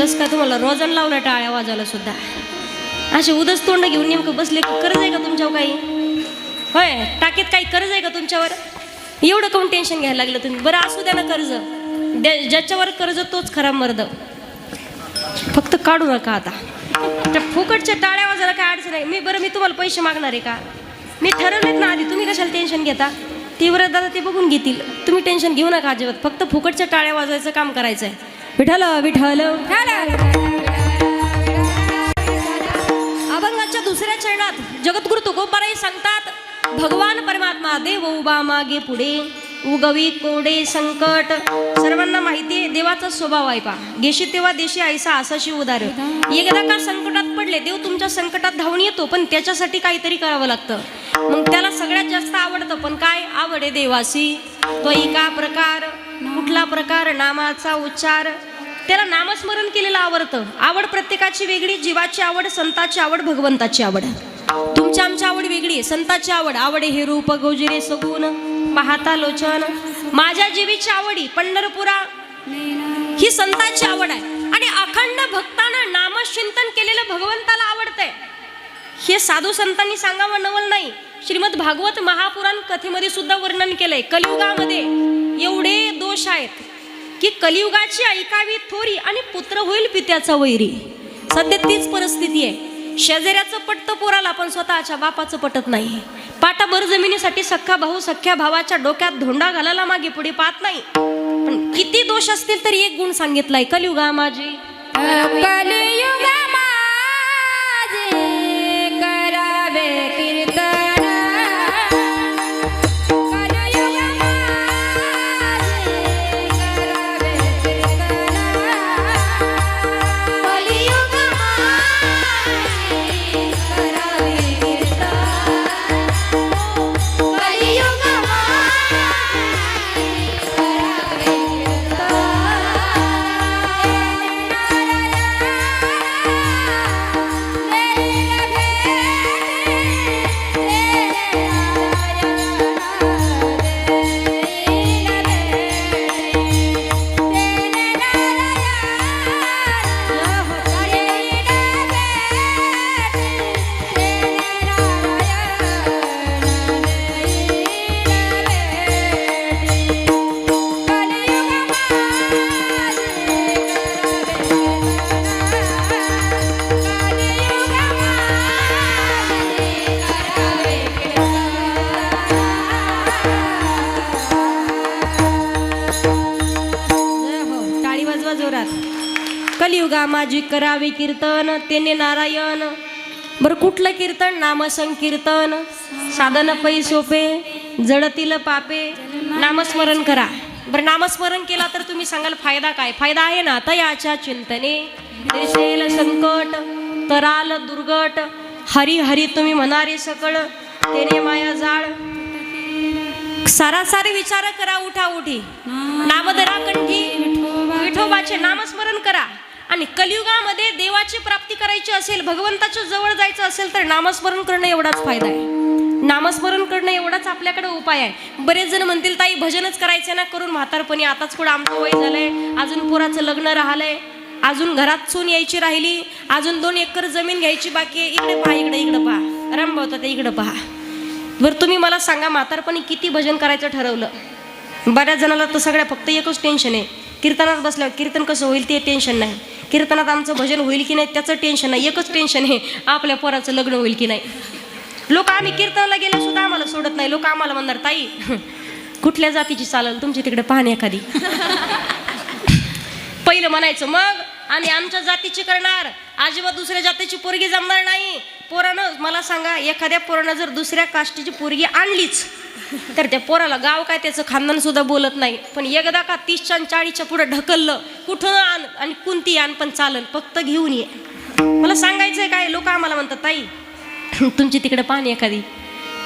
कस काय तुम्हाला रोजानं लावलं टाळ्या वाजायला सुद्धा? असे उदस तोंड घेऊन नेमकं बसले की कर्ज आहे का तुमच्यावर काही? होय, टाकीत काही कर्ज आहे का तुमच्यावर? एवढं काऊन टेन्शन घ्यायला लागलं तुम्ही? बरं असू द्या ना कर्ज, ज्याच्यावर कर्ज तोच खरा मर्द. फक्त काढू नका आता. त्या फुकटच्या टाळ्या वाजायला काय अडचण आहे? मी तुम्हाला पैसे मागणार आहे का? मी ठरवलेत ना आधी, तुम्ही कशाला टेन्शन घेता? तीव्र दादा ते बघून घेतील, तुम्ही टेन्शन घेऊ नका अजिबात. फक्त फुकटच्या टाळ्या वाजवायचं काम करायचं आहे. विठ्ठल विठ्ठल. अभंगाच्या दुसऱ्या चरणात जगद्गुरु तुकोबाराई सांगतात, भगवान परमात्मा देव उभा मागे पुढे, उगवी कोडे संकट. सर्वांना माहिती आहे देवाचा स्वभाव आहे. पा गेशी तेव्हा देशी आयसा असाशी उदार. एकदा का संकटात पडले, देव तुमच्या संकटात धावून येतो, पण त्याच्यासाठी काहीतरी करावं लागतं. मग त्याला सगळ्यात जास्त आवडतं, पण काय आवडे देवासी? तो एका प्रकार, कुठला प्रकार? नामाचा उच्चार. त्याला नामस्मरण केलेलं आवडतं. आवड प्रत्येकाची वेगळी. जीवाची आवड, संताची आवड, भगवंताची आवड. तुमच्या आमची आवड वेगळी आहे. संताची आवड, आवडे हे रूप गोजिरे सगुण पाहता लोचन. माझ्या जीवीची आवडी पंढरपुरा, ही संताची आवड आहे. आणि अखंड भक्तानं नामचिंतन केलेलं भगवंताला आवडतंय. हे साधू संतांनी सांगावं नवल नाही. श्रीमद भागवत महापुराण कथेमध्ये सुद्धा वर्णन केलंय. कलियुगामध्ये एवढे दोष आहेत की कलियुगाची ऐकावी थोरी आणि पुत्र होईल पित्याचा वैरी. सध्या तीच परिस्थिती आहे. शेजाऱ्याचं पटतं पोराला, पण स्वतःच्या बापाचं पटत नाही. पाटाभर जमिनीसाठी सख्खा भाऊ सख्ख्या भावाच्या डोक्यात धोंडा घालायला मागे पुढे पाहत नाही. पण किती दोष असतील तरी एक गुण सांगितलाय, कलियुगा माझी. कलियुगा माझे करावे कीर्तन. कलियुगा माझी करावे कीर्तन, तेने नारायण. बरं कुठलं कीर्तन? नामसंकीर्तन. साधन पै सोपे, जडतील पापे. नामस्मरण करा. बरं नामस्मरण केला तर तुम्ही सांगाल फायदा काय? फायदा आहे ना. तयाच्या चिंतने देशेल संकट, तराल दुर्गट. हरी हरी तुम्ही म्हणारे सकळ, तेने माया जाळ. सारासारी विचार करा उठा उठी. नामधरा कंठी, विठोबाचे नामस्मरण करा. आणि कलियुगामध्ये देवाची प्राप्ती करायची असेल, भगवंताच्या जवळ जायचं असेल तर नामस्मरण करणं एवढाच फायदा आहे. नामस्मरण करणं एवढाच आपल्याकडे उपाय आहे. बरेच जण म्हणतील ताई भजनच करायचं ना करून म्हातारपणी, आताच कुठं आमचं वय झालंय, अजून पोराचं लग्न राहिलंय, अजून घरात सून यायची राहिली, अजून 2 एकर जमीन घ्यायची बाकी आहे. इकडे पहा, इकडे पहा, रामभाऊ ते इकडे पहा. बरं तुम्ही मला सांगा, म्हातारपणी किती भजन करायचं ठरवलं? बऱ्याच जणाला तर सगळ्या फक्त एकच टेन्शन आहे, कीर्तनात बसल्यावर कीर्तन कसं होईल ते टेन्शन नाही, कीर्तनात आमचं भजन होईल की नाही त्याचं टेन्शन नाही. एकच टेन्शन आहे, आपल्या पोराचं लग्न होईल की नाही. लोक आम्ही कीर्तनाला गेल्या सुद्धा आम्हाला सोडत नाही. लोक आम्हाला म्हणणार ताई कुठल्या जातीची चालेल तुमची तिकडे पाहणे एखादी. पहिलं म्हणायचं मग आम्ही आमच्या जातीची करणार, अजिबात दुसऱ्या जातीची पोरगी जमणार नाही. पोरानं मला सांगा, एखाद्या पोरानं जर दुसऱ्या काष्टीची पोरगी आणलीच तर त्या पोराला गाव काय त्याचं खानदान सुद्धा बोलत नाही. पण एकदा का 30च्या 40च्या पुढे ढकललं, कुठं आण आणि कोणती आण पण चालेल, फक्त घेऊन ये. मला सांगायचंय काय, लोक आम्हाला म्हणतात ताई तुमची तिकडे पाणी एखादी,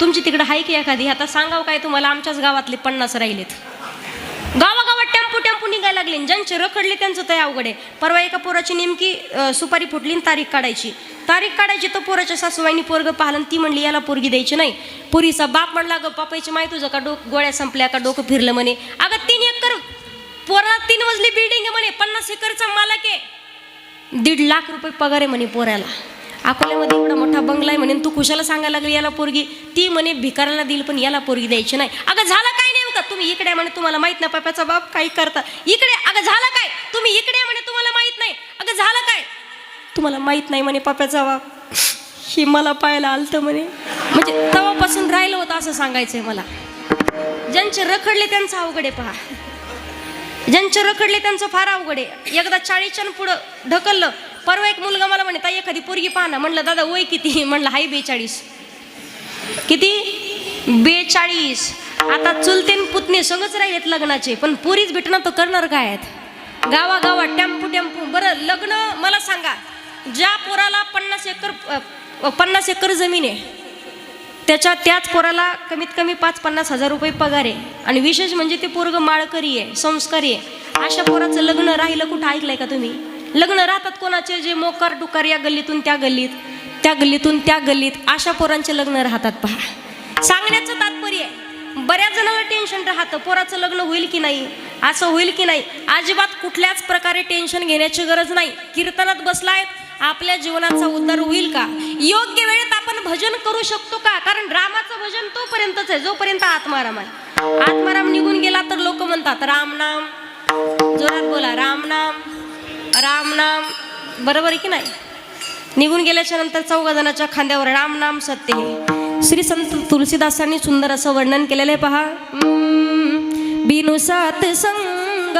तुमची तिकडे हाय की एखादी. आता सांगावं काय तुम्हाला, आमच्याच गावातले 50 राहिलेत. गावागावात टेम्पो निघायला लागले, ज्यांचे रखडले त्यांचं तय अवघड आहे. परवा एका पोराची नेमकी सुपारी फुटली, तारीख काढायची तर पोराच्या सासूबाईंनी पोरग पाहिलं, ती म्हणली याला पोरगी द्यायची नाही. पोरीचा बाप म्हणला ग पापायची माहिती तुझं का गोळ्या संपल्या का डोकं फिरलं म्हणे. अगं 3 एकर पोरा 3 मजली बिल्डिंग आहे म्हणे, 50 एकरचा मालक आहे. 1.5 लाख रुपये पगार आहे म्हणे पोऱ्याला. अकोल्यामध्ये एवढा मोठा बंगला आहे म्हणे. तू खुशाला सांगायला लागली याला पोरगी. ती म्हणे भिकाराला देईल पण याला पोरगी द्यायची नाही. अगं झालं काय नेमकं? तुम्ही इकडे आहे म्हणे, तुम्हाला माहित नाही पप्याचा बाप काही करता इकडे. अगं झालं काय? तुम्ही इकडे आहे म्हणे, तुम्हाला माहित नाही. अगं झालं काय? तुम्हाला माहित नाही म्हणे पप्याचा बाप ही मला पाहायला आलतं म्हणे. म्हणजे तेव्हापासून राहिलं होतं असं सांगायचंय मला. ज्यांचे रखडले त्यांचं अवघड आहे पहा. ज्यांचे रखडले त्यांचं फार अवघड आहे. एकदा 40च्या पुढं ढकललं. परवा एक मुलगा मला म्हणे ताई एखादी पोरगी पाहा ना. म्हणलं दादा वय किती? म्हणलं हाय 42. किती? 42. आता चुलते पुतणे सगळंच राहिलेत लग्नाचे, पण पोरीच भेटणं तर करणार काय आहेत? गावागावात टेम्पू. बरं लग्न मला सांगा, ज्या पोराला 50 एकर जमीन आहे त्याच पोराला कमीत कमी 5-50 हजार रुपये पगार आहे. आणि विशेष म्हणजे ते पोरग माळकरी आहे, संस्कारी आहे. अशा पोराचं लग्न राहिलं कुठं ऐकलंय का तुम्ही? लग्न राहतात कोणाचे? जे मोकार टुकार या गल्लीतून त्या गल्लीत, त्या गल्लीतून त्या गल्लीत, अशा पोरांचे लग्न राहतात पहा. सांगण्याचं तात्पर्य आहे बऱ्याच जणांना टेन्शन राहतं पोराचं लग्न होईल की नाही, असं होईल की नाही. अजिबात कुठल्याच प्रकारे टेन्शन घेण्याची गरज नाही. कीर्तनात बसलाय, आपल्या जीवनाचा उद्धार होईल का? योग्य वेळेत आपण भजन करू शकतो का? कारण रामाचं भजन तोपर्यंतच आहे जोपर्यंत आत्माराम आहे. आत्माराम निघून गेला तर लोक म्हणतात राम नाम. जोरात बोला, राम नाम, राम नाम. बरोबर आहे की नाही? निघून गेल्याच्या नंतर 4 जणांच्या खांद्यावर राम नाम सत्य हे. श्री संत तुलसीदासांनी सुंदर असं वर्णन केलेलं आहे पहा. बिनु सात संग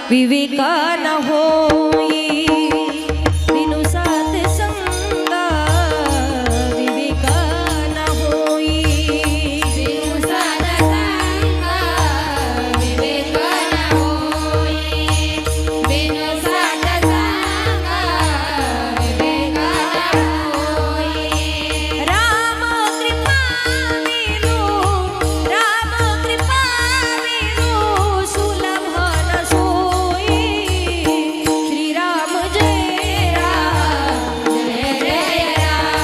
विवेका न होई. बिनु सात संग विवेका न होई. बिनु सात संग विवेका न होई. बिनु सात संग विवेका न होई. राम कृपा विनु सुलभ न सोई. श्रीराम जय राम जय जय राम.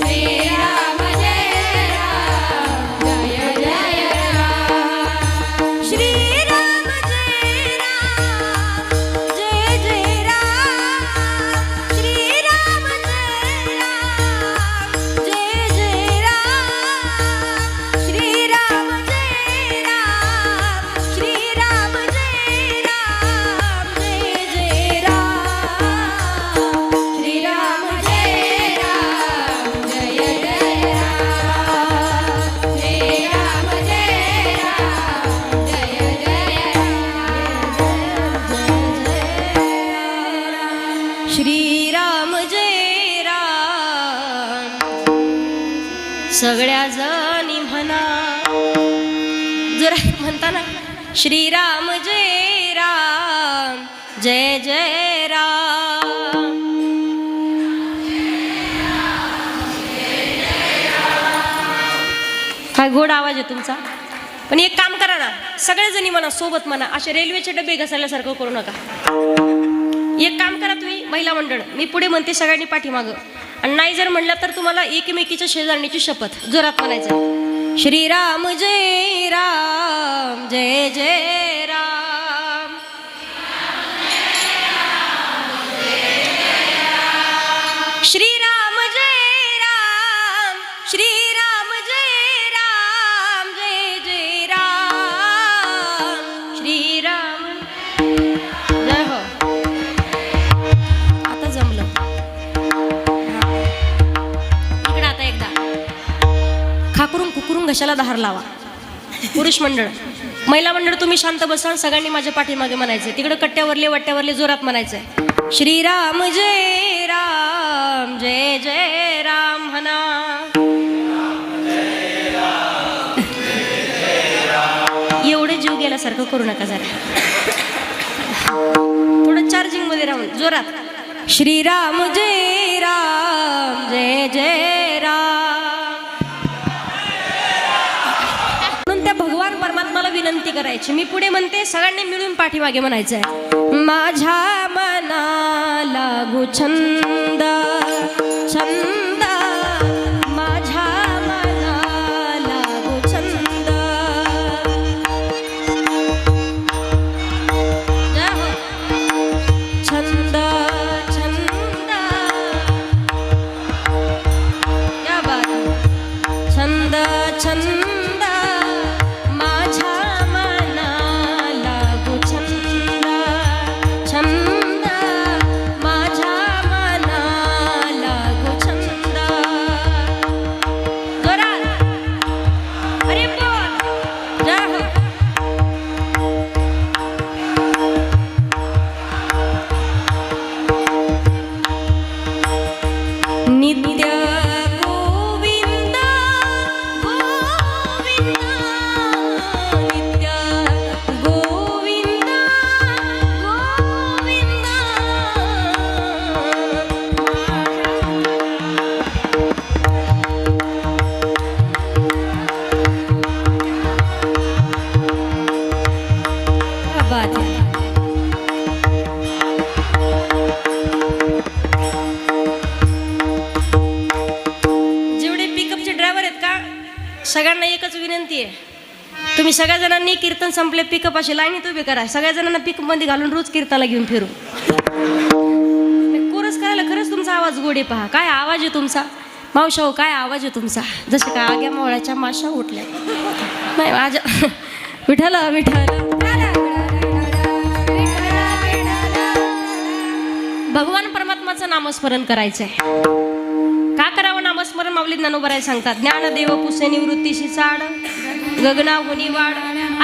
श्रीराम जय राम जय जय राम. श्रीराम जय राम जय जय राम. श्रीराम जय राम जय जय राम. श्रीराम जय राम. श्रीराम जय राम जय जय राम. श्रीराम जय राम जय जय राम. श्रीराम जय राम जय जय राम. श्रीराम जय राम. सगळ्या जणी म्हणा, जरा म्हणता ना, श्रीराम जय राम जय जय राम. काय गोड आवाज आहे तुमचा. पण एक काम करा ना, सगळेजणी म्हणा, सोबत म्हणा. असे रेल्वेचे डबे घसरल्यासारखं करू नका. एक काम करा तुम्ही महिला मंडळ, मी पुढे म्हणते सगळ्यांनी पाठीमागं. आणि नाही जर म्हणलं तर तुम्हाला एकमेकीच्या शेजारणीची शपथ जोरात म्हणायचं. श्रीराम जय राम जय जय राम. श्रीराम जय राम. श्रीराम जय राम जय जय राम. श्रीराम जय हो. आता जमलं. इकडं आता एकदा खाकरून कुकरून घशाला धार लावा. पुरुष मंडळ, महिला मंडळ तुम्ही शांत बसा. सगळ्यांनी माझ्या पाठीमागे म्हणायचंय. तिकडं कट्ट्यावरले वट्ट्यावरले जोरात म्हणायचंय. श्रीराम जय राम जय जय राम म्हणा. एवढे जीव गेल्यासारखं करू नका जरा. थोडं चार्जिंग मध्ये राहून जोरात. श्रीराम जय राम जय जय राम. म्हणून त्या भगवान परमात्माला विनंती करायची. मी पुढे म्हणते, सगळ्यांनी मिळून पाठीमागे म्हणायचंय. माझ्या मनाला लागू छंद छंद. माझ्या मनाला लागू छंद. जय हो. छंद छंद या बात छंद छंद माझ्या मनाला गो छंद छंद माझ्या मनाला गो छंद जोरात अरे बोल जय हो नित्य गोविंद गोविंद नित्य गोविंद गोविंद क्या बात है जेवढे पिकअपचे ड्रायव्हर आहेत का सगळ्यांना एकच विनंती आहे तुम्ही सगळ्या जणांनी कीर्तन संपले पिकअप असे लाईनीत उभे करा सगळ्या जणांना पिकअप मध्ये घालून रोज कीर्तनाला घेऊन फिरू कोरस करायला खरंच तुमचा आवाज गोडे पहा काय आवाज आहे तुमचा मावशाओ काय आवाज आहे तुमचा जसं का आग्या मावळ्याच्या माशा उठल्या नाही माझ्या विठाला भगवान परमात्माचं नामस्मरण करायचंय का करावं नामस्मरण माऊली ज्ञानोबराय सांगतात ज्ञानदेव पुसे निवृत्तीशी चाड गगना होनी वाड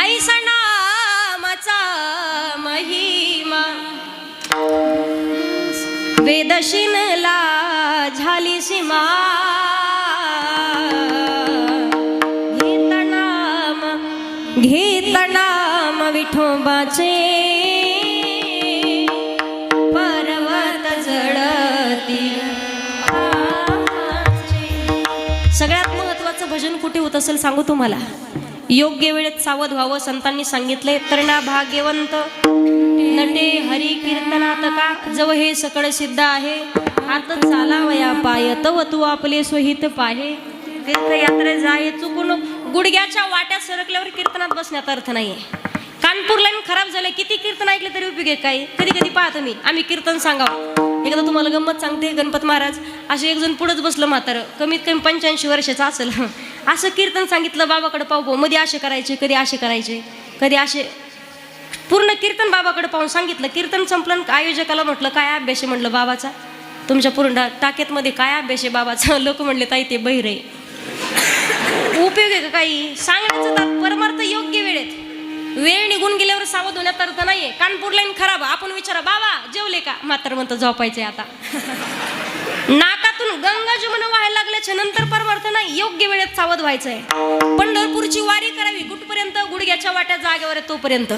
ऐसा नामाचा महिमा वेदशिनला झाली सीमा घेत नाम विठोबाचे पर्वत जडती सगळ्यात महत्त्वाचं भजन कुठे होत असेल सांगू तुम्हाला योग्य वेळेत सावध व्हावं संतांनी सांगितले तरणा भाग्यवंत नटे हरी कीर्तनात का जव हे सकळ सिद्ध आहे हात चालावया पाय तव तू आपले स्वहित पाहे तीर्थयात्रे जाय चुकून गुडघ्याच्या वाट्यात सरकल्यावर कीर्तनात बसण्यात अर्थ नाहीये कानपूर लाईन खराब झाले किती कीर्तन ऐकले तरी उपयोग आहे काही कधी कधी पाहतो मी आम्ही कीर्तन सांगावं एकदा तुम्हाला गंमत सांगते गणपत महाराज असे एक जण पुढंच बसलं म्हातारं कमीत कमी 85 वर्षाचं असेल असं कीर्तन सांगितलं बाबाकडे पाहू मध्ये असे करायचे कधी असे करायचे कधी असे पूर्ण कीर्तन बाबाकडे पाहून सांगितलं कीर्तन संपलं आयोजकाला म्हटलं काय अभ्यास आहे म्हटलं बाबाचा तुमच्या पूर्ण टाकेतमध्ये काय अभ्यास आहे बाबाचा लोक म्हणले ताई ते बहिरे उपयोग आहे का काही सांगण्याचं परमार्थ योग्य वेळेत वेळ निघून गेल्यावर सावध होण्यात अर्थ नाहीये कानपूर लाईन खराब आपण विचारा बाबा जेवले का म्हातार म्हणतं झोपायचंय आता नाकातून गंगा जमुना व्हायला लागल्याच्या नंतर परमार्थ नाही योग्य वेळेत सावध व्हायचंय पंढरपूरची वारी करावी कुठपर्यंत गुडघ्याच्या वाट्या जागेवर आहे तोपर्यंत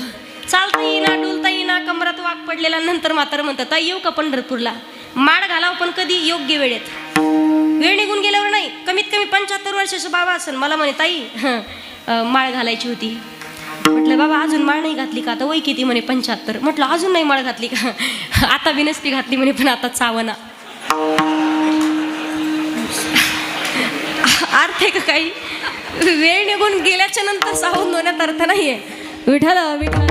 चालता येईना डुलता येईना कमरात वाक पडलेला नंतर म्हातार म्हणतं ताई येऊ का पंढरपूरला माड घालावं पण कधी योग्य वेळेत वेळ निघून गेल्यावर नाही कमीत कमी 75 वर्षाचा बाबा असेल मला म्हणे ताई माळ घालायची होती म्हटलं बाबा अजून माळ नाही घातली का आता वय किती म्हणे 75 म्हटलं अजून नाही माळ घातली का आता बिनसती घातली म्हणे पण आता चावना अर्थ आहे का काही वेळ निघून गेल्याच्या नंतर सावध होण्यात अर्थ नाहीये विठाल विठाल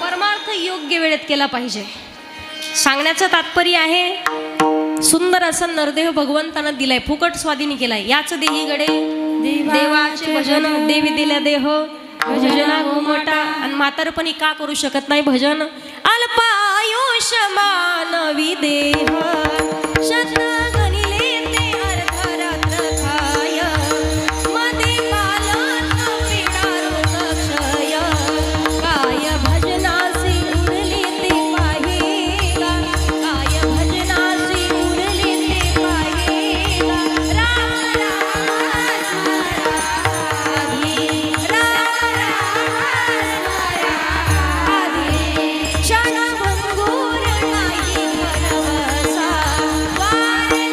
परमार्थ योग्य वेळेत केला पाहिजे सांगण्याचं तात्पर्य आहे सुंदर असा नरदेह भगवंतानं दिलाय फुकट स्वाधीन केलाय याच देही गडे देवाचे भजन देवी दिल्या देह भजना घुमटा आणि म्हातारपणी का करू शकत नाही भजन अल्पायुष मानवी देह गणिले ते अर्धरात्र खाय मध्ये कालत पीडा रोग क्षय काय भजनासी उरले ते पाहेगा काय भजनासी उरले ते पाहेगा राम राम आधी राम राम आधी क्षण भंगूर नाही भरवसा वारे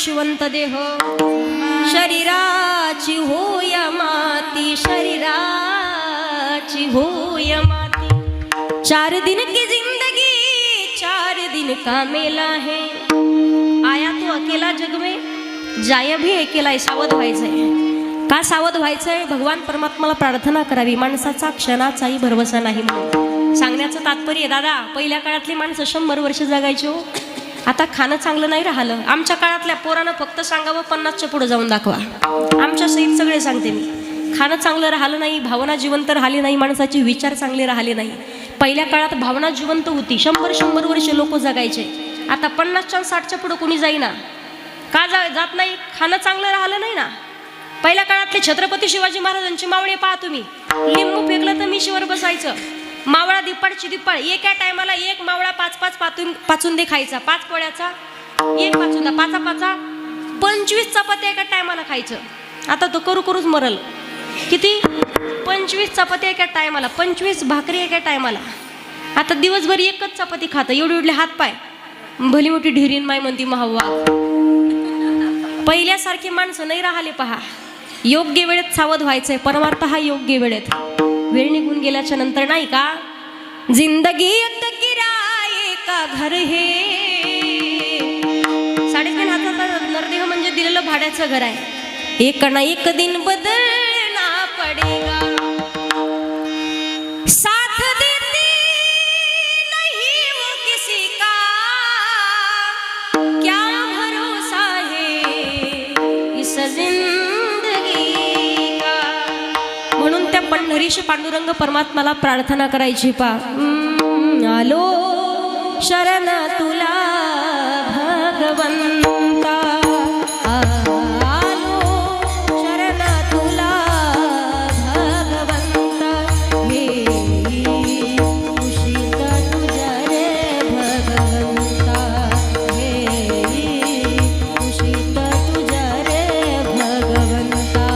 नाशिवंत देह शरीराची होय माती, शरीराची होय माती. 4 दिन की जिंदगी 4 दिन का मेला है. आया तू अकेला जग में, जाय भी अकेला. सावध व्हायचंय. का सावध व्हायचंय? भगवान परमात्माला प्रार्थना करावी. माणसाचा क्षणाचाही भरवसा नाही म्हणून सांगण्याचं तात्पर्य. दादा, पहिल्या काळातली माणसं 100 वर्ष जगायची हो. आता खाणं चांगलं नाही राहिलं. आमच्या काळातल्या पोरानं फक्त सांगावं 50च्या पुढे जाऊन दाखवा. आमच्या सहित सगळे सांगते मी. खाणं चांगलं राहिलं नाही, भावना जिवंत राहिली नाही, माणसाचे विचार चांगले राहिले नाही. पहिल्या काळात भावना जिवंत होती. 100 वर्ष लोक जगायचे. आता 50च्या 60च्या पुढे कोणी जाईना. का जात नाही? खाणं चांगलं राहिलं नाही ना. पहिल्या काळातले छत्रपती शिवाजी महाराजांची मावळे पहा तुम्ही. लिंबू फेकलं तर मिशीवर बसायचं. मावळा दिप्पाडची दिप्पाड. एका टायमाला एक मावळा 5-5 पाचून दे खायचा. 5 पोळ्याचा एक पाचून, 5 25 चपात्या एका टायमाला खायचं. आता तो करूच मरल. किती? 25 चपात्या एका टायमाला, 25 भाकरी एका टायमाला. आता दिवसभर एकच चपाती खातं. एवढे हात पाय, भली मोठी ढिरीन माय म्हणती महावा. पहिल्यासारखे माणसं नाही राहिले पहा. योग्य वेळेत सावध व्हायचंय. परमार्थ हा योग्य वेळेत. वेळ निघून गेल्याच्या नंतर नाही का. जिंदगी एक किराये का घर हे. 3.5 हाताचा नरदेह म्हणजे दिलेलं भाड्याचं घर आहे. एक ना एक दिन बदलना पडेगा. साथ देती नहीं वो किसी का, क्या भरोसा है इस जिंदगी का. म्हणून त्या पंढरीश पांडुरंग परमात्माला प्रार्थना करायची. आलो शरण तुला भगवंता, आलो शरण तुला भगवंता. हे उशीत तुझ्या रे भगवंता, हे उशीत तुझ्या रे भगवंता.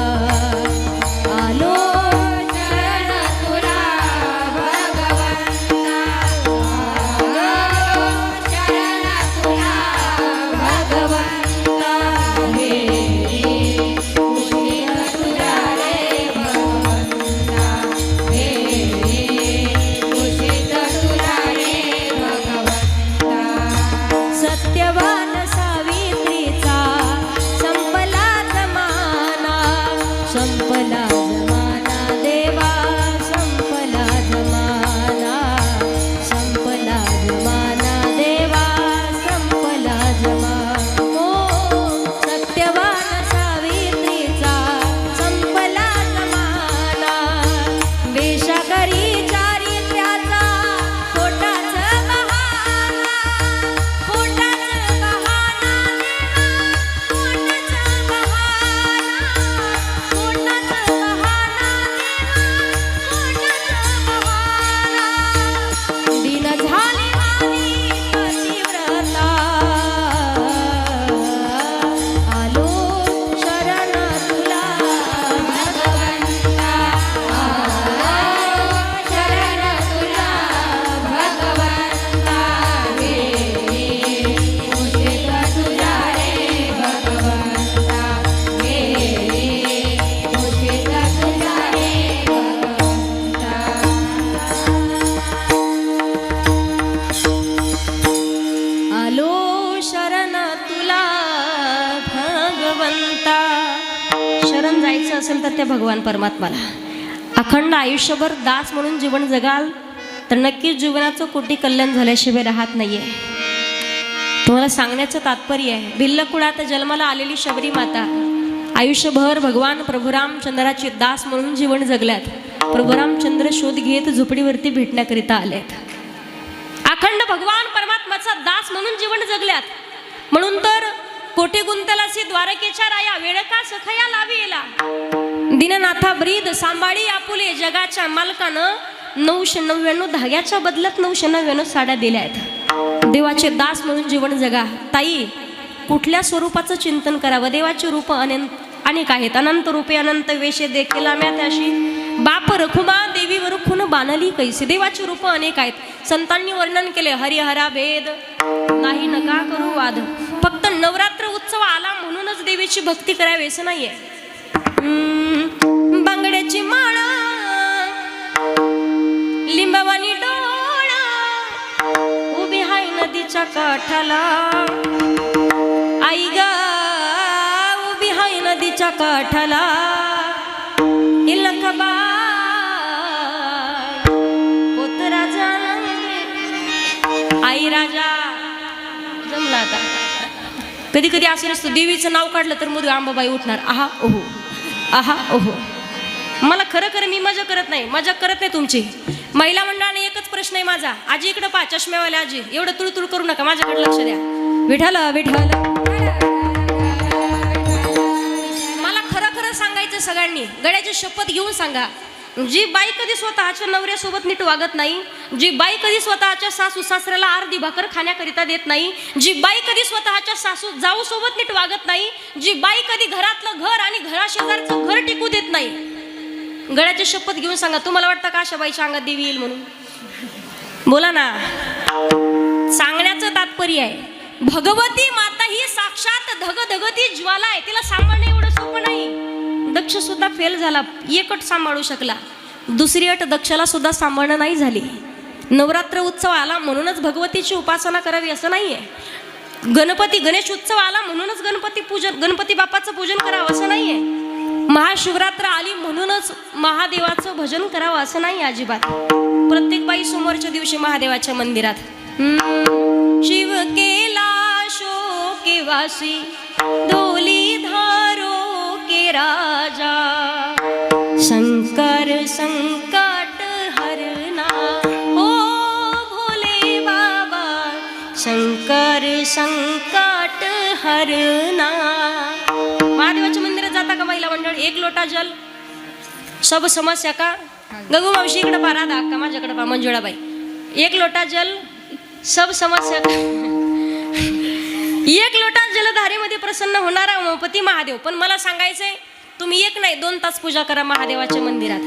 आलो शरण तुला भगवंता, शरण तुला भगवंता. हे उशीत तुझ्या रे भगवंता, हे उशीत तुझ्या रे भगवंता. सत्यवान सावित्रीचा संपला जमाना, संपला जमाना देवा, संपला जमाना, संपला जमाना देवा, संपला जमाना. हो, सत्यवान सावित्रीचा संपला जमाना. वेशाकरी चारित्र्याचा खोटाच बहाना, खोटाच बहाना देवा, खोटाच बहाना, खोटाच बहाना देवा, खोटाच बहाना. दिन झाली माझी पतिव्रता, आलो शरण तुला भगवंता, शरण तुला भगवंता. हे उशीत तुझ्या रे भगवंता, हे उशीत तुझ्या रे भगवंता. आलो शरण तुला भगवंता. शरण जायचं असेल तर त्या भगवान परमात्माला. अखंड आयुष्यभर दास म्हणून जीवन जगाल तर नक्कीच जीवनाचं कोटी कल्याण झाल्याशिवाय राहत नाहीये. तुम्हाला सांगण्याचं तात्पर्य आहे. भिल्लकुळात जन्माला आलेली शबरी माता आयुष्यभर भगवान प्रभू रामचंद्राचे दास म्हणून जीवन जगल्यात. प्रभू रामचंद्र शोध घेत झोपडीवरती भेटण्याकरिता आलेत. अखंड भगवान परमात्माचा दास म्हणून जीवन जगल्यात. म्हणून तर कोटी गुंतलासी द्वारकेच्या राया वेळ का सखया लावीला. दीननाथा ब्रीद सांभाळी आपुले जगाच्या मालकानं 999 धाग्याच्या बदल्यात 999 साड्या दिल्या आहेत. देवाचे दास म्हणून जीवन जगा. ताई, कुठल्या स्वरूपाचं चिंतन करावं. देवाचे रूप अनेक आहेत. अनंत रूपे अनंत वेशे देखील आम्या त्याशी बाप रखुमा देवी वरुखून बाणली कैसे. देवाची रूप अनेक आहेत. संतांनी वर्णन केले. हरिहरा भेद नाही नका करू वाद. फक्त नवरात्र उत्सव आला म्हणूनच देवीची भक्ती करावी असं नाहीये. बांगड्याची माळा, लिंबावानी डोळा, उभी हाय नदीच्या काठाला, आई गा उभी हाय नदीच्या काठाला, इलखबा पोत राजा आई राजा. जमला आता. कधी कधी असं नसतं, देवीचं नाव काढलं तर मधू अंबाबाई उठणार. आहा ओहो, आहा ओहो. मला खरं खरं मी मजा करत नाही, मजा करत नाही तुमची. महिला मंडळाने एकच प्रश्न आहे माझा. आजी इकडं पहा, चष्म्यावाल्या आजी, एवढं तुळतुळ करू नका, माझ्याकडे लक्ष द्या. विठाला विठाला. मला खरं खरं सांगायचं सगळ्यांनी, गड्याची शपथ घेऊन सांगा. जी बाई कधी स्वतःच्या नवऱ्यासोबत नीट वागत नाही, जी बाई कधी स्वतःच्या सासू सासऱ्याला अर्धी भाकर खाण्याकरिता देत नाही, जी बाई कधी स्वतःच्या सासू जाऊ सोबत नीट वागत नाही, जी बाई कधी घरातलं घर आणि घराशेजारचं घर टिकू देत नाही, गळ्याची शपथ घेऊन सांगा. तुम्हाला वाटतं का अशा बाईच्या अंगात देवी येईल म्हणून? बोला ना. सांगण्याचं तात्पर्य आहे, भगवती माता ही साक्षात धगधगती ज्वाला आहे. तिला सांभाळणं एवढं सोपं नाही. दक्ष सुद्धा फेल झाला, एक अट सांभाळू शकला, दुसरी अट दक्षाला सुद्धा सांभाळणं नाही झाली. नवरात्र उत्सव आला म्हणूनच भगवतीची उपासना करावी असं नाहीये. गणेश उत्सव आला म्हणूनच गणपती बाप्पाचं पूजन करावं असं नाहीये. महाशिवरात्र आली म्हणूनच महादेवाचं भजन करावं असं नाही अजिबात. प्रत्येक बाई सोमवारच्या दिवशी महादेवाच्या मंदिरात शिव केला शोकेवासी डोली धारो के राजा, शंकर संकट हरना ओ भोले बाबा, शंकर संकट हरना. महादेवाच्या मंदिरात जाता का महिला मंडळ? एक लोटा जल, सब समस्या का. गगू मावशी इकडे पहा, राधा अक्का माझ्याकडे पहा, मंजुळाबाई. एक लोटा जल, सब समस्या का. एक लोटा जलधारेमध्ये प्रसन्न होणारा उमापती महादेव. पण मला सांगायचंय, तुम्ही एक नाही 2 तास पूजा करा महादेवाच्या मंदिरात,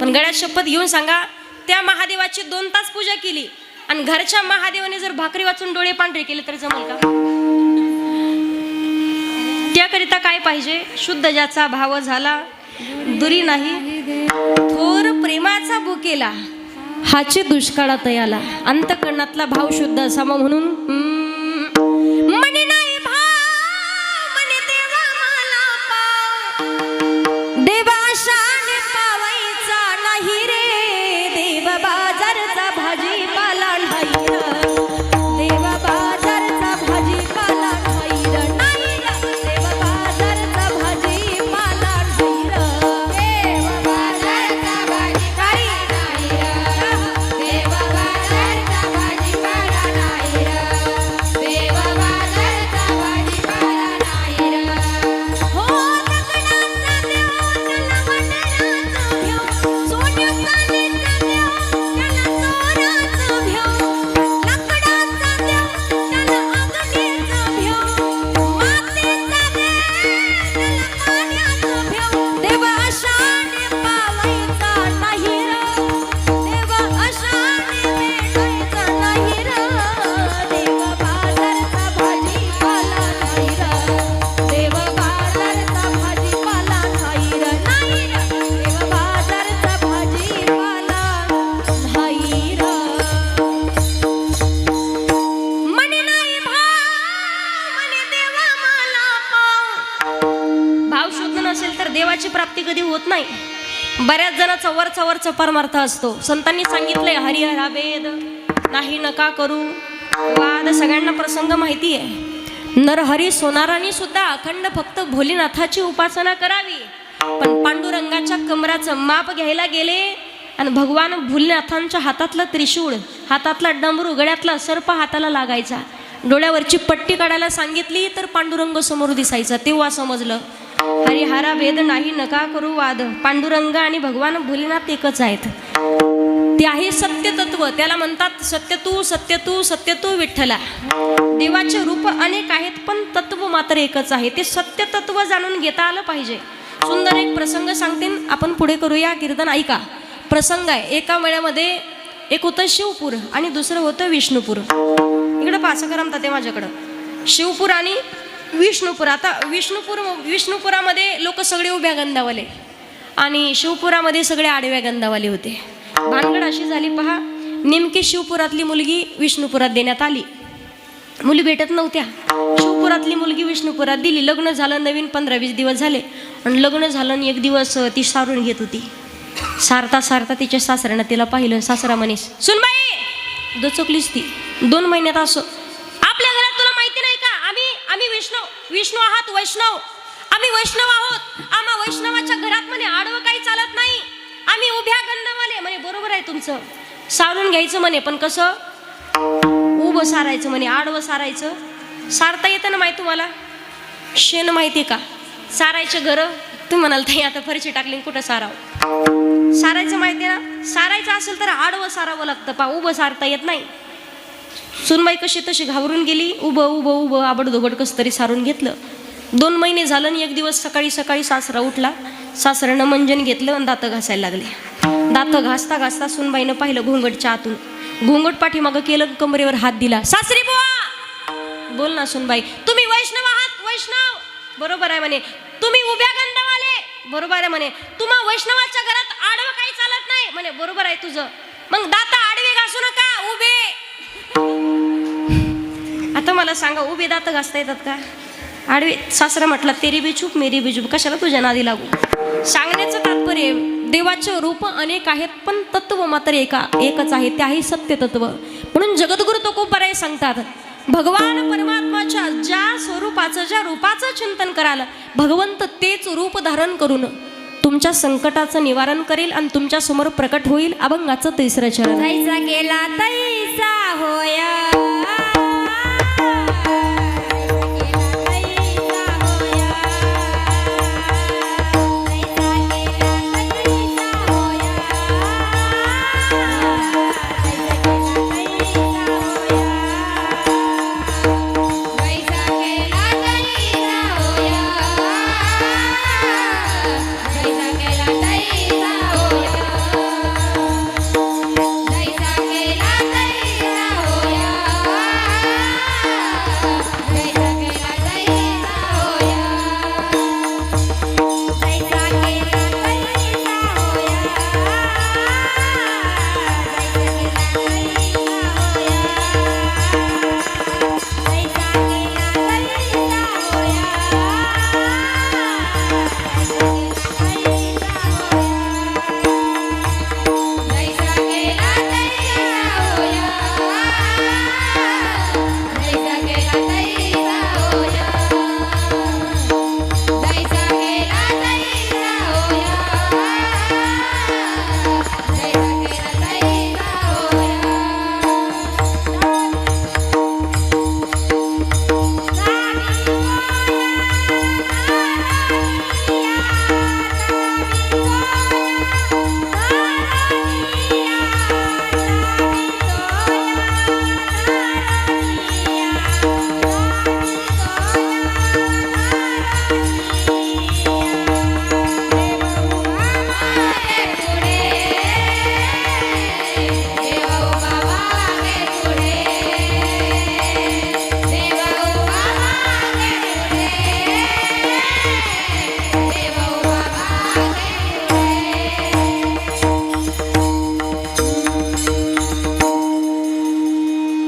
पण गळ्यात शपथ घेऊन सांगा, त्या महादेवाची 2 तास पूजा केली आणि घरच्या महादेवाने जर भाकरी वाचून डोळे पांढरे केले तर जमल का? त्याकरिता काय पाहिजे? शुद्ध ज्याचा भाव झाला दुरी नाही, थोर प्रेमाचा भुकेला हाची दुष्काळात याला. अंतकरणातला भाव शुद्ध असावा म्हणून मनी नाही भाव मनी देवा मला पाव, देवा शाने पावायचा नाही रे, देव बाजारचा भाजीपाला नाही रे, देव बाजारचा भाजीपाला नाही रे, नाही रे, देव बाजारचा भाजीपाला नाही रे, देव बाजारचा भाजीपाला नाही रे, देव बाजारचा भाजीपाला नाही रे, देव बाजारचा भाजीपाला नाही रे. हो लग्नाचा देव त्याला मंडळाचं घेऊ, सोन्या चांदीचा देव त्याला चोराचं घेऊ, लाकडाचा देव त्याला अग्नीचं घेऊ, मातीचा देव त्याला पाण्याचं घेऊ, देव अशाने पावायचा नाही रे, देव अशाने भेटायचा नाही रे, देव बाजारचा भाजीपाला नाही रे, देव बाजारचा भाजीपाला नाही रे, नाही रे, देव बाजारचा भाजीपाला नाही रे. मनी नाही भाव मनी देवा मला पाव. भाव शुद्ध नसेल तर देवाची प्राप्ती कधी होत नाही. बऱ्याच जणांचा वरचा परमार्थ असतो. संतांनी सांगितलंय हरिहरा भेद नाही नका करू वाद. सगळ्यांना प्रसंग माहिती आहे. नरहरी सोनारांनी सुद्धा अखंड फक्त भोलेनाथाची उपासना करावी, पण पांडुरंगाच्या कमराचं माप घ्यायला गेले आणि भगवान भोलेनाथांच्या हातातलं त्रिशूळ, हातातला डमरू, गळ्यातला सर्प हाताला लागायचा. डोळ्यावरची पट्टी काढायला सांगितली तर पांडुरंग समोर दिसायचा. तेव्हा समजलं हरिहरा भेद नाही नका करू वाद. पांडुरंग आणि भगवान भोलेनाथ एकच आहेत. ते आहे सत्य तत्व. त्याला म्हणतात सत्य तू विठ्ठला. देवाचे रूप अनेक आहेत पण तत्व मात्र एकच आहे. ते सत्य तत्व जाणून घेता आलं पाहिजे. सुंदर एक प्रसंग सांगते, आपण पुढे करूया. कीर्तन ऐका. प्रसंग आहे, एका मेळ्यामध्ये एक होतं शिवपूर आणि दुसरं होतं विष्णुपूर. इकडं पासा करमतात ते माझ्याकडं. शिवपूर आणि विष्णुपूर. आता विष्णुपुरामध्ये लोक सगळे उभ्या गंधावाले आणि शिवपुरामध्ये सगळे आडव्या गंधावाले होते. भानगड अशी झाली पहा, नेमकी शिवपुरातली मुलगी विष्णुपुरात देण्यात आली. मुली भेटत नव्हत्या. शिवपुरातली मुलगी विष्णुपुरात दिली. लग्न झालं, नवीन 15-20 दिवस झाले आणि लग्न झालं आणि एक दिवस ती सारून घेत होती. सारता सारता तिच्या सासऱ्यानं तिला पाहिलं. सासरा म्हणे, सुनबाई दचकलीच ती. 2 महिन्यात असं आपल्या घरात तुला माहिती नाही का, आम्ही विष्णू आहात, वैष्णव, आम्ही वैष्णव आहोत. आम्हा वैष्णवाच्या घरात म्हणे आडवं काही चालत नाही, आम्ही उभ्या गंधावाले. म्हणे बरोबर आहे तुमचं, सारून घ्यायचं म्हणे, पण कसं उभं सारायचं म्हणे, आडवं सारायचं. सारता येतं ना माहिती तुम्हाला? शेण माहिती का सारायचं घर? तुम्ही म्हणाल ताई आता फरशी टाकली कुठं सारावं? सारायचं माहिती ना? सारायचं असेल तर आडवं सारावं लागतं पा, उभं सारता येत नाही. सुनबाई कशी तशी घाबरून गेली. उभं आबडधोबड कसं तरी सारून घेतलं. 2 महिने झालं आणि एक दिवस सकाळी सासरा उठला. सासऱ्यानं मंजन घेतलं आणि दातं घासायला लागले. दातं घासता घासता सुनबाईनं पाहिलं घोंगटच्या आतून. घोंगट पाठीमागं केलं, कमरेवर हात दिला. सासरी बुवा, बोल ना सुनबाई, तुम्ही वैष्णव आहात? वैष्णव, बरोबर आहे म्हणे. तुम्ही उभ्या गंधावाले, बरोबर आहे म्हणे. तुम्हा वैष्णवाच्या घरात आडवं काही चालत नाही म्हणे, बरोबर आहे तुझं. मग दाता आडवे घासू नका, उभे. आता मला सांगा, उभे दात घासता येतात का? आडवे? सासरा म्हटला, तेरी बी चूप मेरी बी चूप, कशाला तुझ्या नादी लागू. सांगण्याचं तात्पर्य, देवाचे रूप अनेक आहेत पण तत्व मात्र एकच आहे, ते आहे सत्य तत्व. म्हणून जगद्गुरु तुकोबाराय सांगतात, भगवान परमात्माच्या ज्या स्वरूपाचं, ज्या रूपाचं चिंतन कराल, भगवंत तेच रूप धारण करून तुमच्या संकटाचं निवारण करेल आणि तुमच्या समोर प्रकट होईल. अभंगाचं 3रं चरण. जैसा गेला तैसा होया,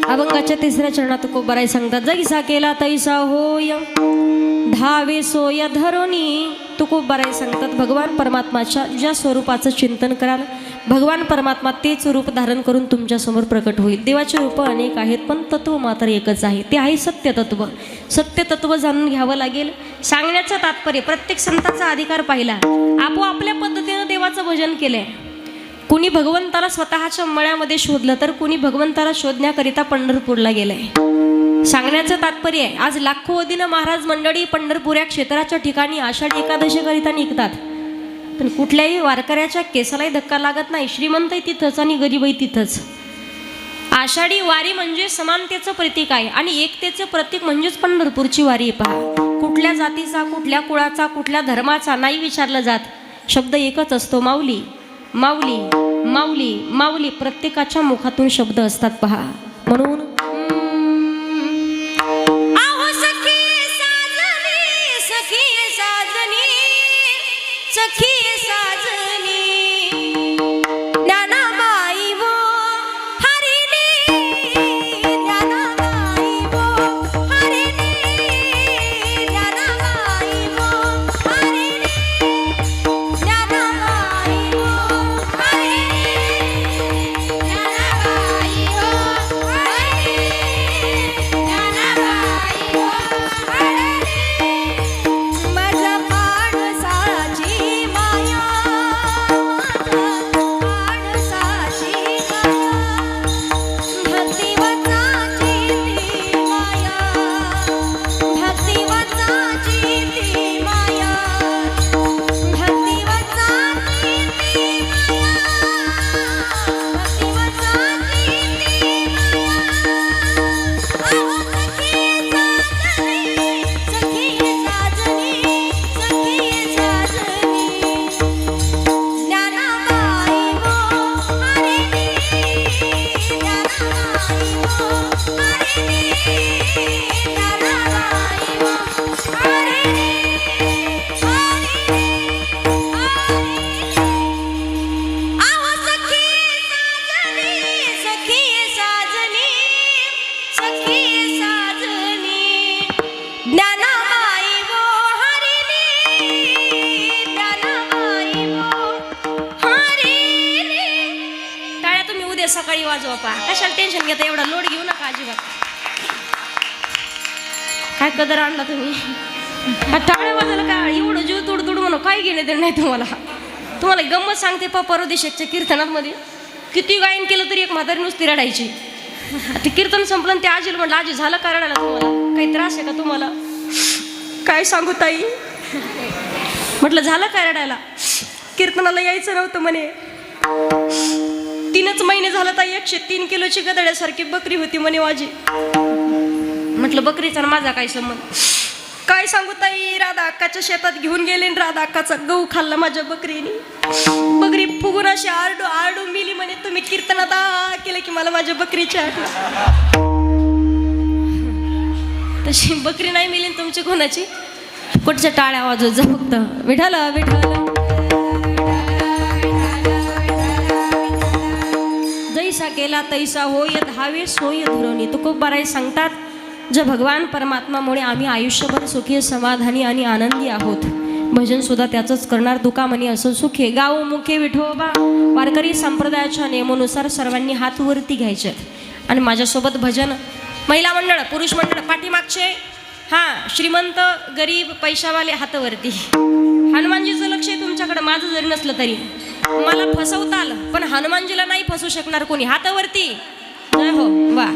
अभंगाच्या 3ऱ्या चरणात तुकोबाराय सांगतात, जैसा केला तैसा होय, धावे सोय धरोनी. तुकोबाराय सांगतात, भगवान परमात्माच्या ज्या स्वरूपाचं चिंतन कराल, भगवान परमात्मा तेच रूप धारण करून तुमच्या समोर प्रकट होईल. देवाचे रूप अनेक आहेत पण तत्व मात्र एकच आहे, ते आहे सत्य तत्व. सत्य तत्व जाणून घ्यावं लागेल. सांगण्याचं तात्पर्य, प्रत्येक संताचा अधिकार पाहिला. आपोआपल्या पद्धतीनं देवाचं भजन केलंय. कुणी भगवंताला स्वतःच्या मळ्यामध्ये शोधलं तर कुणी भगवंताला शोधण्याकरिता पंढरपूरला गेलंय. सांगण्याचं तात्पर्य आहे, आज लाखोदिनं महाराज मंडळी पंढरपूर या क्षेत्राच्या ठिकाणी आषाढी एकादशीकरिता निघतात, पण कुठल्याही वारकऱ्याच्या केसालाही धक्का लागत नाही. श्रीमंतही तिथंच आणि गरीबही तिथंच. आषाढी वारी म्हणजे समानतेचं प्रतीक आहे आणि एकतेचं प्रतीक म्हणजेच पंढरपूरची वारी. पहा, कुठल्या जातीचा, कुठल्या कुळाचा, कुठल्या धर्माचा नाही विचारलं जात, शब्द एकच असतो, माऊली माऊली माऊली माऊली. प्रत्येकाच्या मुखातून शब्द असतात पहा. म्हणून आहो सखी साज उद्या सकाळी वाजवा पा. कशाला टेन्शन घेता, एवढा लोड घेऊ नका अजिबात. काय कदर आणला तुम्ही. हा टाळ्या वाजवलं का एवढं जीव तुडतुड म्हणून काय घेणे देणं नाही तुम्हाला. तुम्हाला गंमत सांगते पा, परदेशाच्या कीर्तनामध्ये किती गायन केलं तरी एक म्हातारी नुसती रडायची. ते कीर्तन संपलं आणि ते आजीला म्हटलं, आजी झालं का रडायला तुम्हाला, काही त्रास आहे का तुम्हाला. काय सांगू ताई, म्हटलं झालं काय रडायला, कीर्तनाला यायचं नव्हतं म्हणे. 3च महिने झालं ताई, 103 किलोची गदड्यासारखी बकरी होती म्हणे माझी. म्हटलं बकरीचा आणि माझा काय संबंध. काय सांगू ताई, राधा अक्काच्या शेतात घेऊन गेले आणि राधा अक्काचा गहू खाल्ला माझ्या बकरीने. बकरी फुगून अशी आरडू आरडू मिली म्हणे. तुम्ही कीर्तनात केलं की मला माझ्या बकरीची आठवण. तशी बकरी नाही मिली तुमची कोणाची. कुठच्या टाळ्या वाजवत जा फक्त. विठाल विठाल जैसा केला तैसा होय, धावे सोय धुरवणी. तुकोबाराय सांगतात, जे भगवान परमात्मामुळे आम्ही आयुष्यभर सुखी समाधानी आणि आनंदी आहोत. भजन सुद्धा त्याचंच करणार. तुका म्हणे असं सुखे गाव मुखे विठोबा. वारकरी संप्रदायाच्या नियमानुसार सर्वांनी हात वरती घ्यायचे आणि माझ्यासोबत भजन. महिला मंडळ, पुरुष मंडळ पाठीमागचे. हां, श्रीमंत गरीब पैशावाले हातावरती. हनुमानजीचं लक्ष आहे तुमच्याकडे, माझं जरी नसलं तरी. मला फसवता आलं पण हनुमानजीला नाही फसवू शकणार कोणी. हातावरती. जय हो. वा.